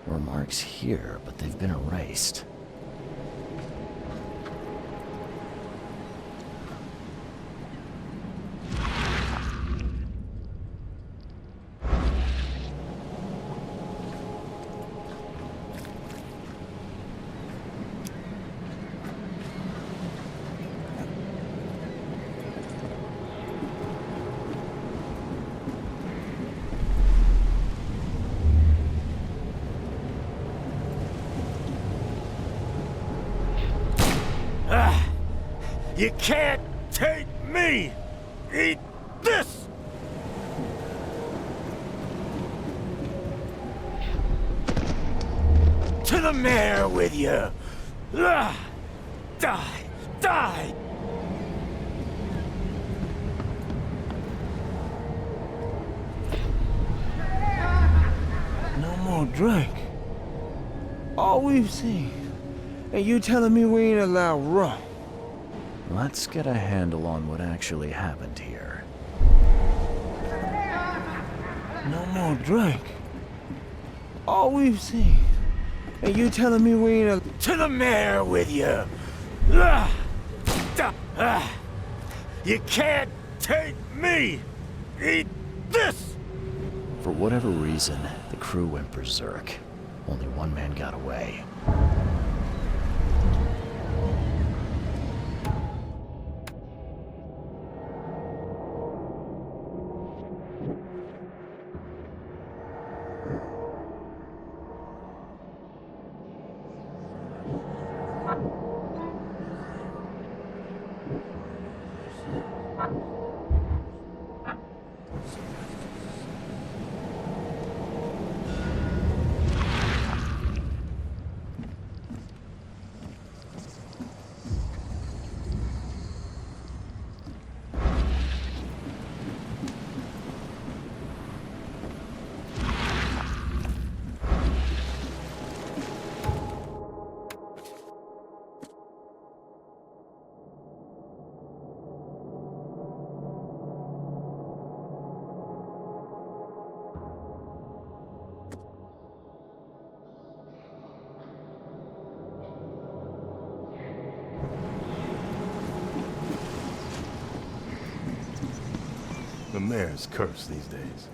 There were marks here, but they've been erased. You can't take me! Eat this! To the mayor with you! Die! Die! No more drink. All we've seen. And you telling me we ain't allowed rum? Let's get a handle on what actually happened here. No more drink. All we've seen. And you telling me we ain't to the mayor with you! You can't take me! Eat this! For whatever reason, the crew went berserk. Only one man got away. The mayor's cursed these days.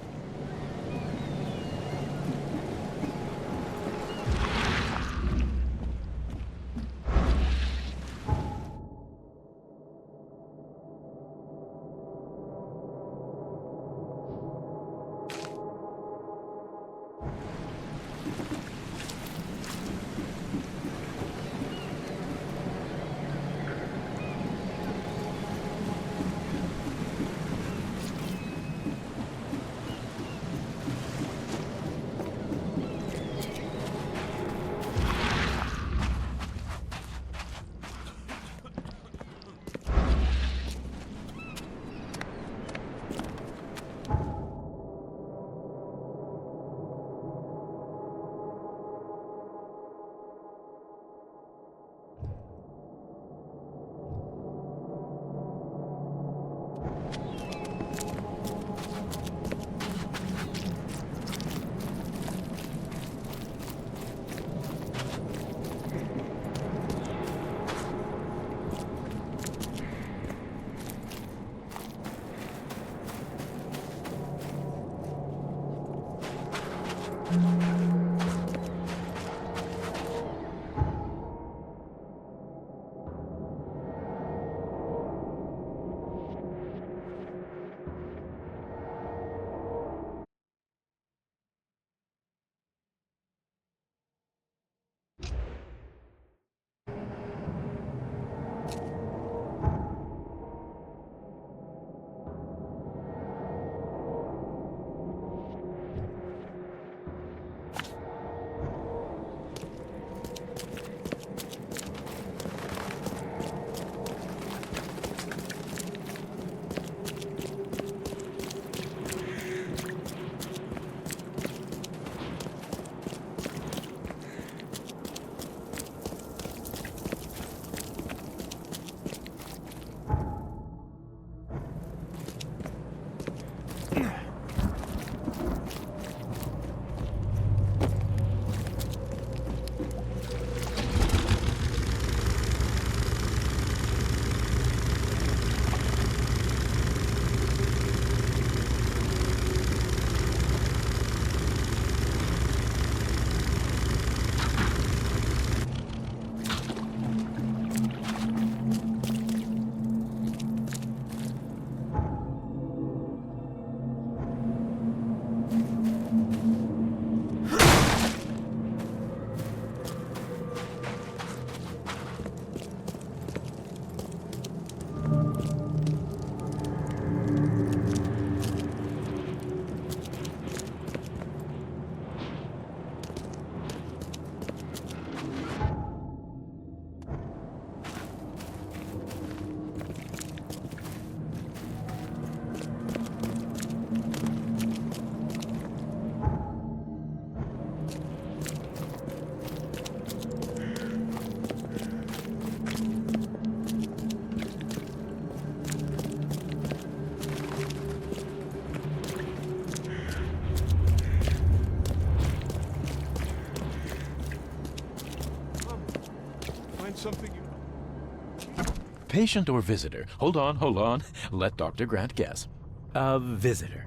Something you... Patient or visitor? Hold on. Let Dr. Grant guess. A visitor.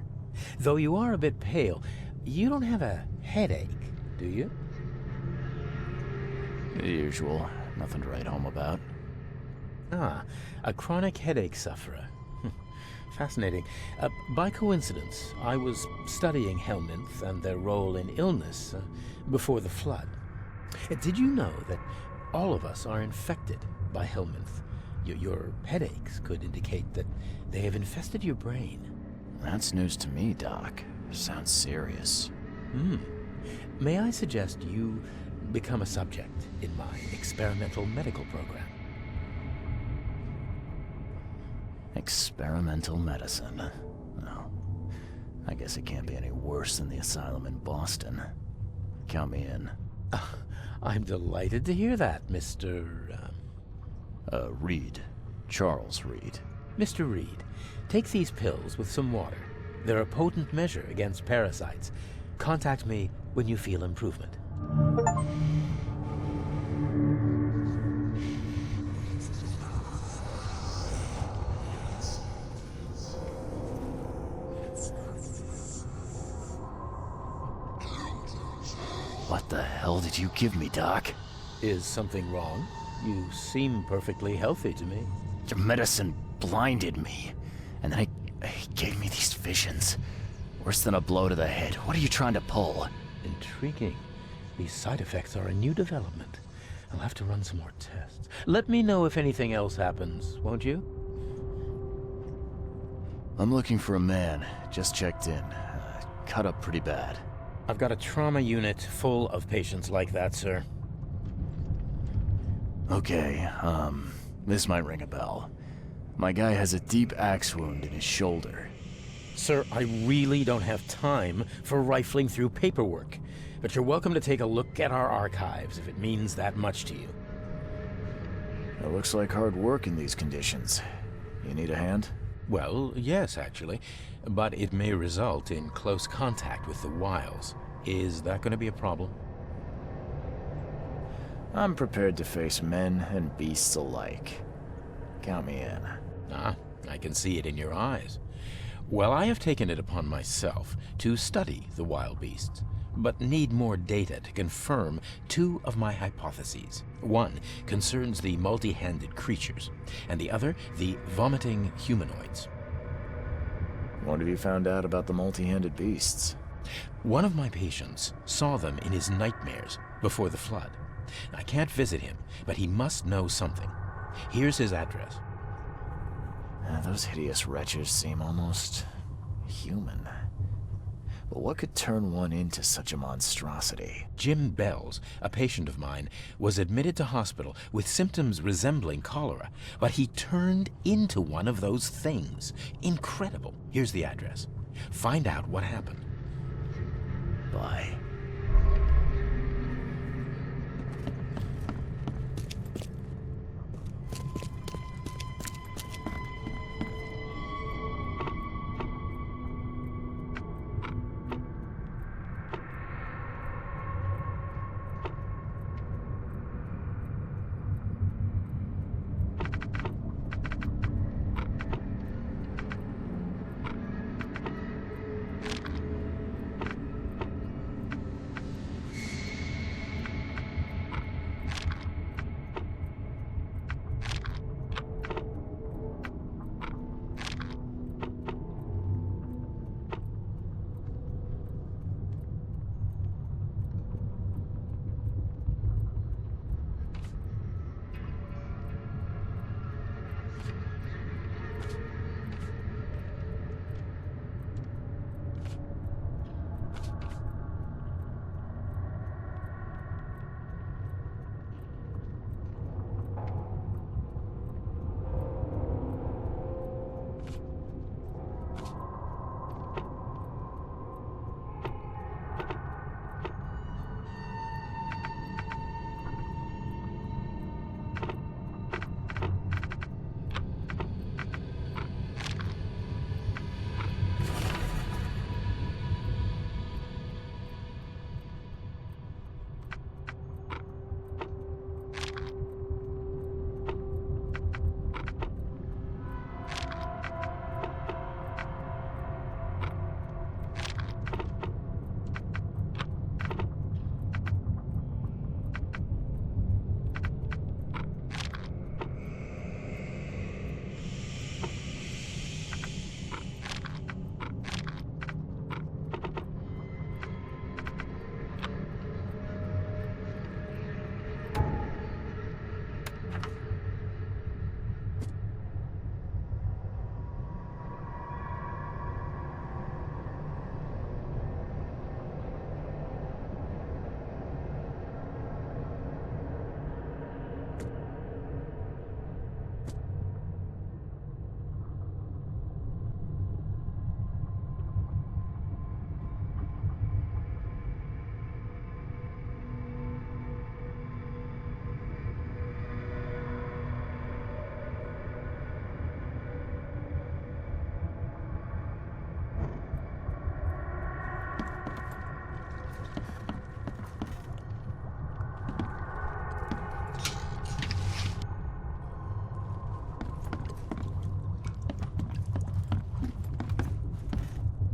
Though you are a bit pale, you don't have a headache, do you? The usual. Nothing to write home about. Ah, a chronic headache sufferer. Fascinating. By coincidence, I was studying helminths and their role in illness before the flood. Did you know that all of us are infected by helminth? Your headaches could indicate that they have infested your brain. That's news to me, Doc. Sounds serious. May I suggest you become a subject in my experimental medical program? Experimental medicine. Oh, I guess it can't be any worse than the asylum in Boston. Count me in. I'm delighted to hear that, Mr. Reed. Charles Reed. Mr. Reed, take these pills with some water. They're a potent measure against parasites. Contact me when you feel improvement. What the hell did you give me, Doc? Is something wrong? You seem perfectly healthy to me. Your medicine blinded me, and then it gave me these visions. Worse than a blow to the head. What are you trying to pull? Intriguing. These side effects are a new development. I'll have to run some more tests. Let me know if anything else happens, won't you? I'm looking for a man. Just checked in. Cut up pretty bad. I've got a trauma unit full of patients like that, sir. Okay, this might ring a bell. My guy has a deep axe wound in his shoulder. Sir, I really don't have time for rifling through paperwork, but you're welcome to take a look at our archives if it means that much to you. It looks like hard work in these conditions. You need a hand? Well, yes, actually, but it may result in close contact with the wiles. Is that going to be a problem? I'm prepared to face men and beasts alike. Count me in. Ah, I can see it in your eyes. Well, I have taken it upon myself to study the wild beasts, but need more data to confirm two of my hypotheses. One concerns the multi-handed creatures, and the other the vomiting humanoids. What have you found out about the multi-handed beasts? One of my patients saw them in his nightmares before the flood. I can't visit him, but he must know something. Here's his address. Those hideous wretches seem almost human. But what could turn one into such a monstrosity? Jim Bells, a patient of mine, was admitted to hospital with symptoms resembling cholera, but he turned into one of those things. Incredible. Here's the address. Find out what happened. Bye.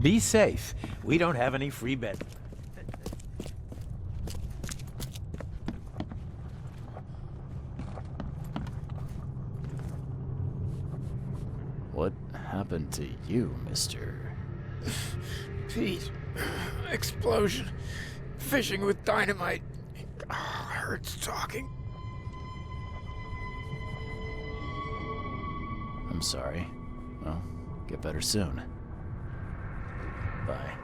Be safe. We don't have any free bed. What happened to you, mister? Pete. Explosion. Fishing with dynamite. Hurts talking. I'm sorry. Well, get better soon. Bye.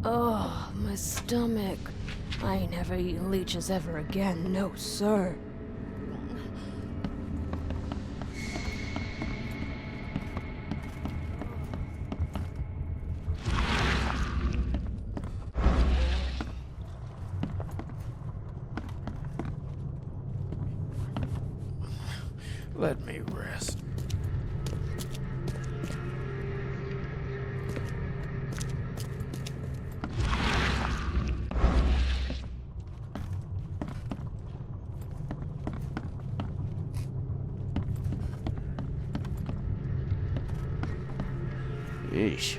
Oh, my stomach. I ain't never eaten leeches ever again, no sir. Let me rest. Yeesh.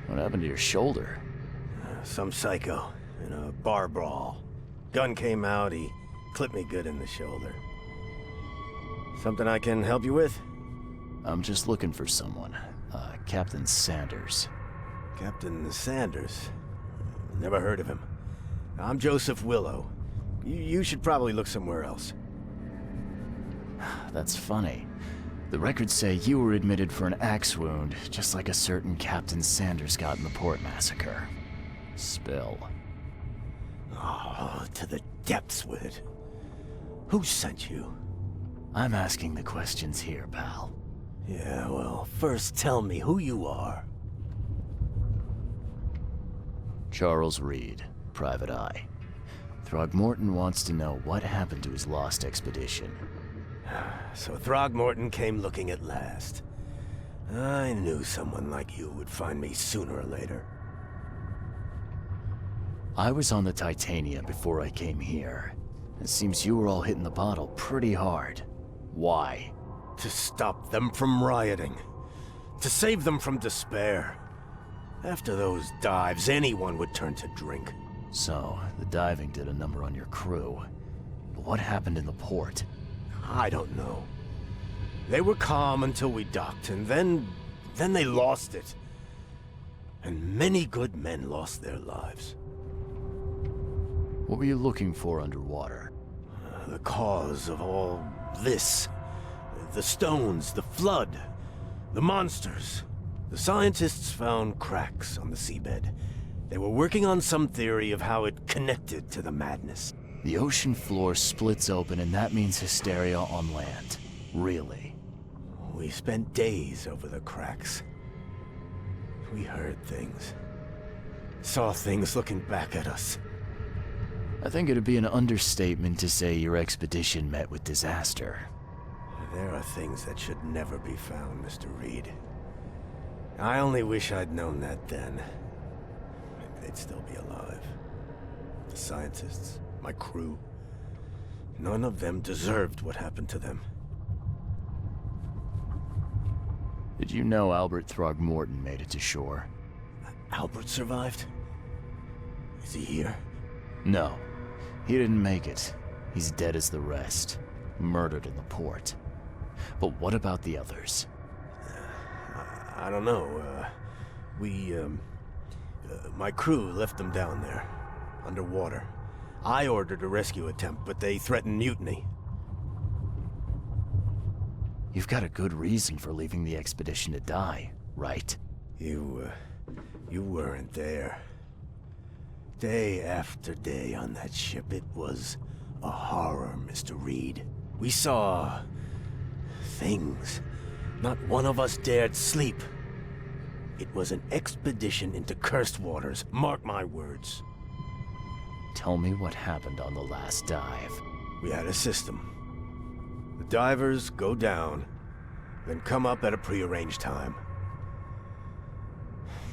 What happened to your shoulder? Some psycho in a bar brawl. Gun came out, he clipped me good in the shoulder. Something I can help you with? I'm just looking for someone. Captain Sanders. Captain Sanders? Never heard of him. I'm Joseph Willow. You should probably look somewhere else. That's funny. The records say you were admitted for an axe wound, just like a certain Captain Sanders got in the port massacre. Spill. Oh, to the depths with it. Who sent you? I'm asking the questions here, pal. Yeah, well, first tell me who you are. Charles Reed, Private Eye. Throgmorton wants to know what happened to his lost expedition. So Throgmorton came looking at last. I knew someone like you would find me sooner or later. I was on the Titania before I came here. It seems you were all hitting the bottle pretty hard. Why? To stop them from rioting. To save them from despair. After those dives, anyone would turn to drink. So, the diving did a number on your crew. But what happened in the port? I don't know. They were calm until we docked, and then they lost it. And many good men lost their lives. What were you looking for underwater? The cause of all this. The stones, the flood, the monsters. The scientists found cracks on the seabed. They were working on some theory of how it connected to the madness. The ocean floor splits open and that means hysteria on land. Really? We spent days over the cracks. We heard things. Saw things looking back at us. I think it'd be an understatement to say your expedition met with disaster. There are things that should never be found, Mr. Reed. I only wish I'd known that then. Maybe they'd still be alive. The scientists, my crew. None of them deserved what happened to them. Did you know Albert Throgmorton made it to shore? Albert survived? Is he here? No. He didn't make it. He's dead as the rest. Murdered in the port. But what about the others? I don't know. My crew left them down there, underwater. I ordered a rescue attempt, but they threatened mutiny. You've got a good reason for leaving the expedition to die, right? You weren't there. Day after day on that ship, it was a horror, Mr. Reed. We saw things. Not one of us dared sleep. It was an expedition into cursed waters, mark my words. Tell me what happened on the last dive. We had a system. The divers go down, then come up at a prearranged time.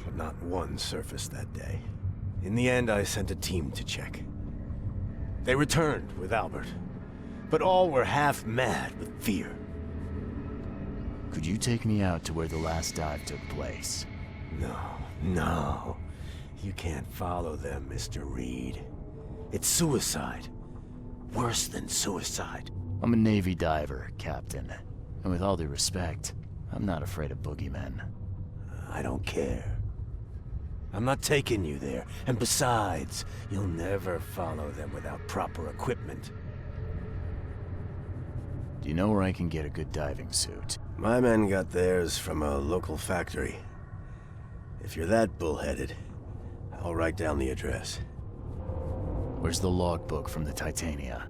But not one surfaced that day. In the end, I sent a team to check. They returned with Albert, but all were half mad with fear. Could you take me out to where the last dive took place? No. You can't follow them, Mr. Reed. It's suicide. Worse than suicide. I'm a Navy diver, Captain. And with all due respect, I'm not afraid of boogeymen. I don't care. I'm not taking you there. And besides, you'll never follow them without proper equipment. Do you know where I can get a good diving suit? My men got theirs from a local factory. If you're that bullheaded, I'll write down the address. Where's the logbook from the Titania?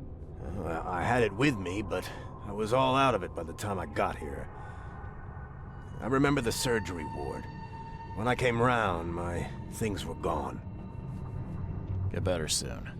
I had it with me, but I was all out of it by the time I got here. I remember the surgery ward. When I came round, my things were gone. Get better soon.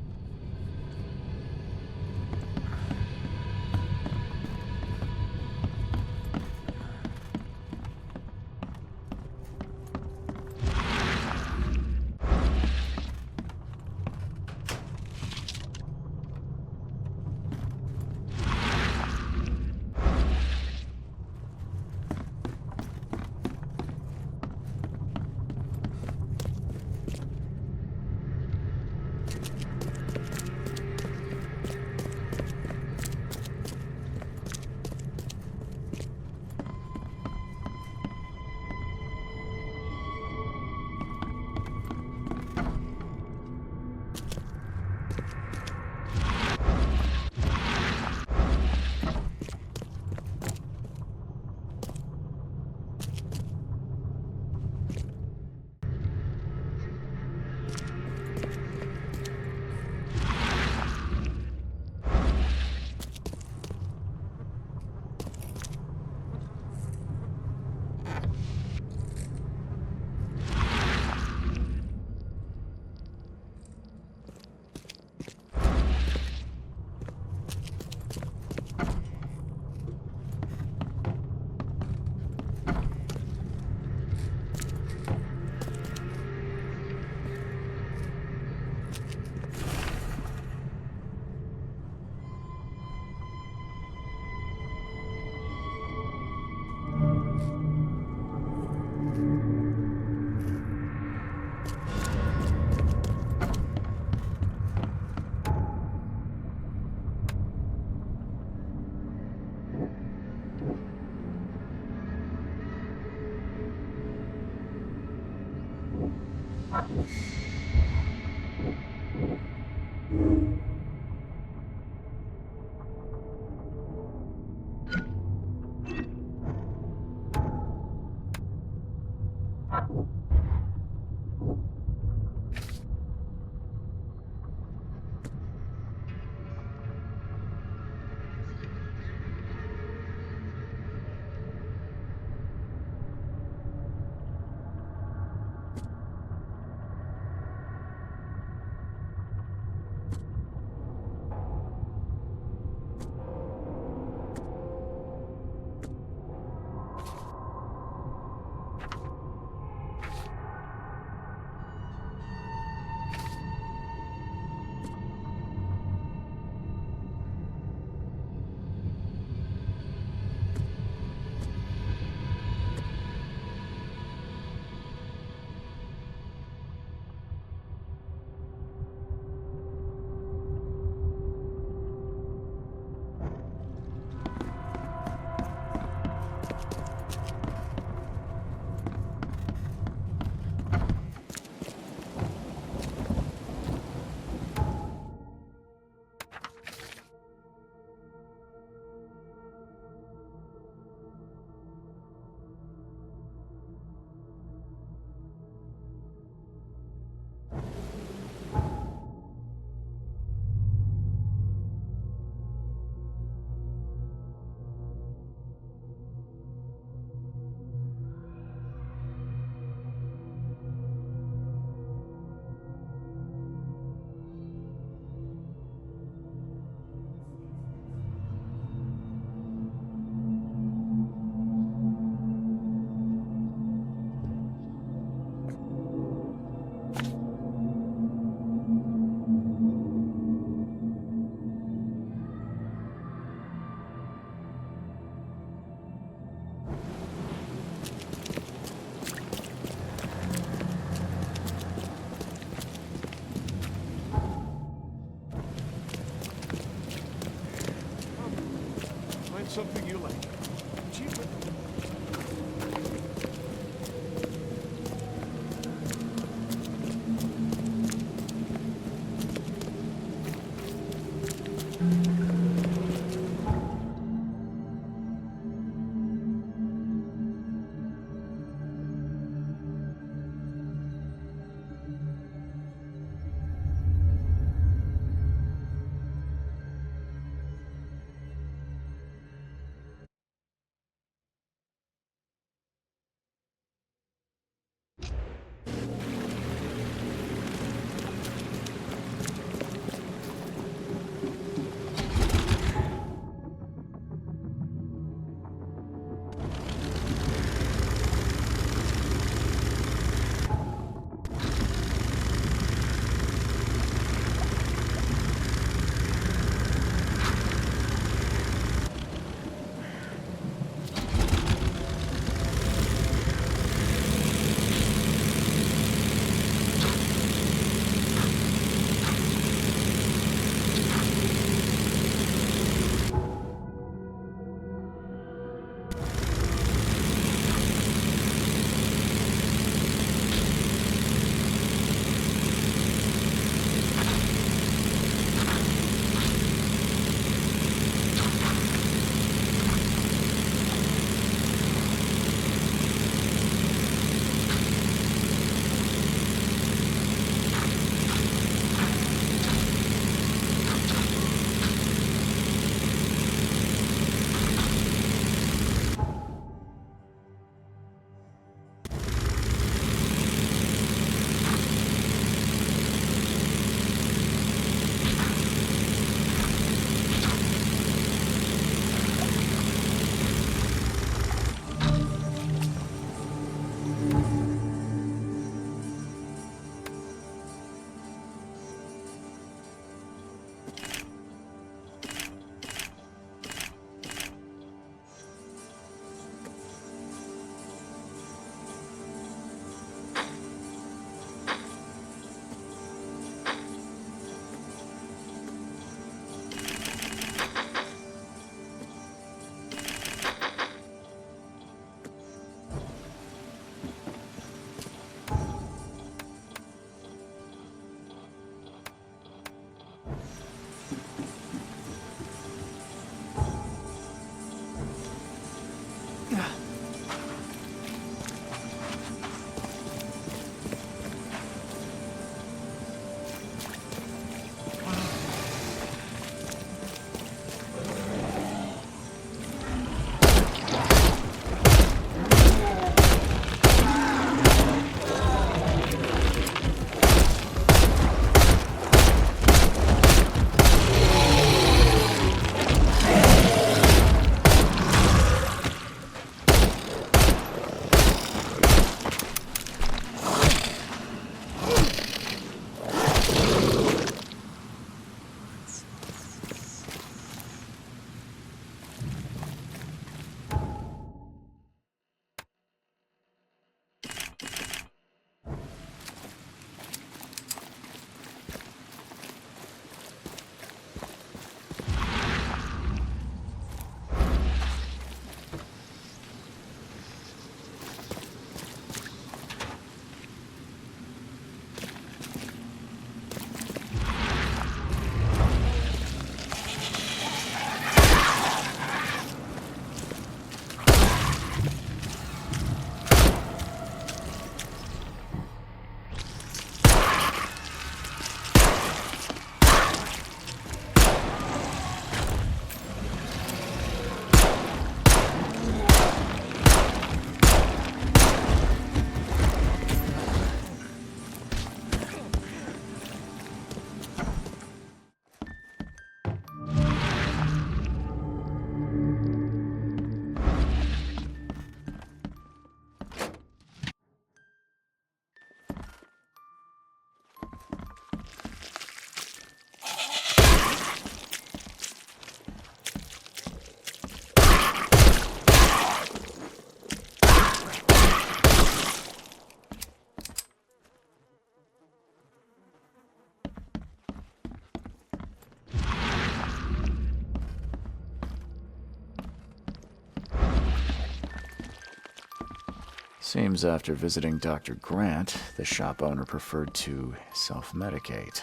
Seems after visiting Dr. Grant, the shop owner preferred to self-medicate.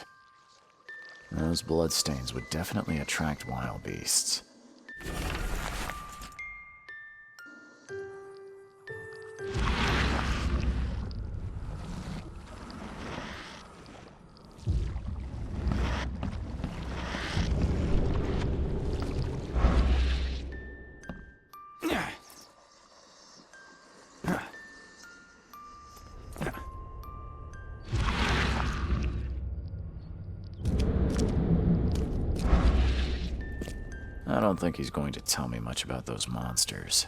Those bloodstains would definitely attract wild beasts. I don't think he's going to tell me much about those monsters.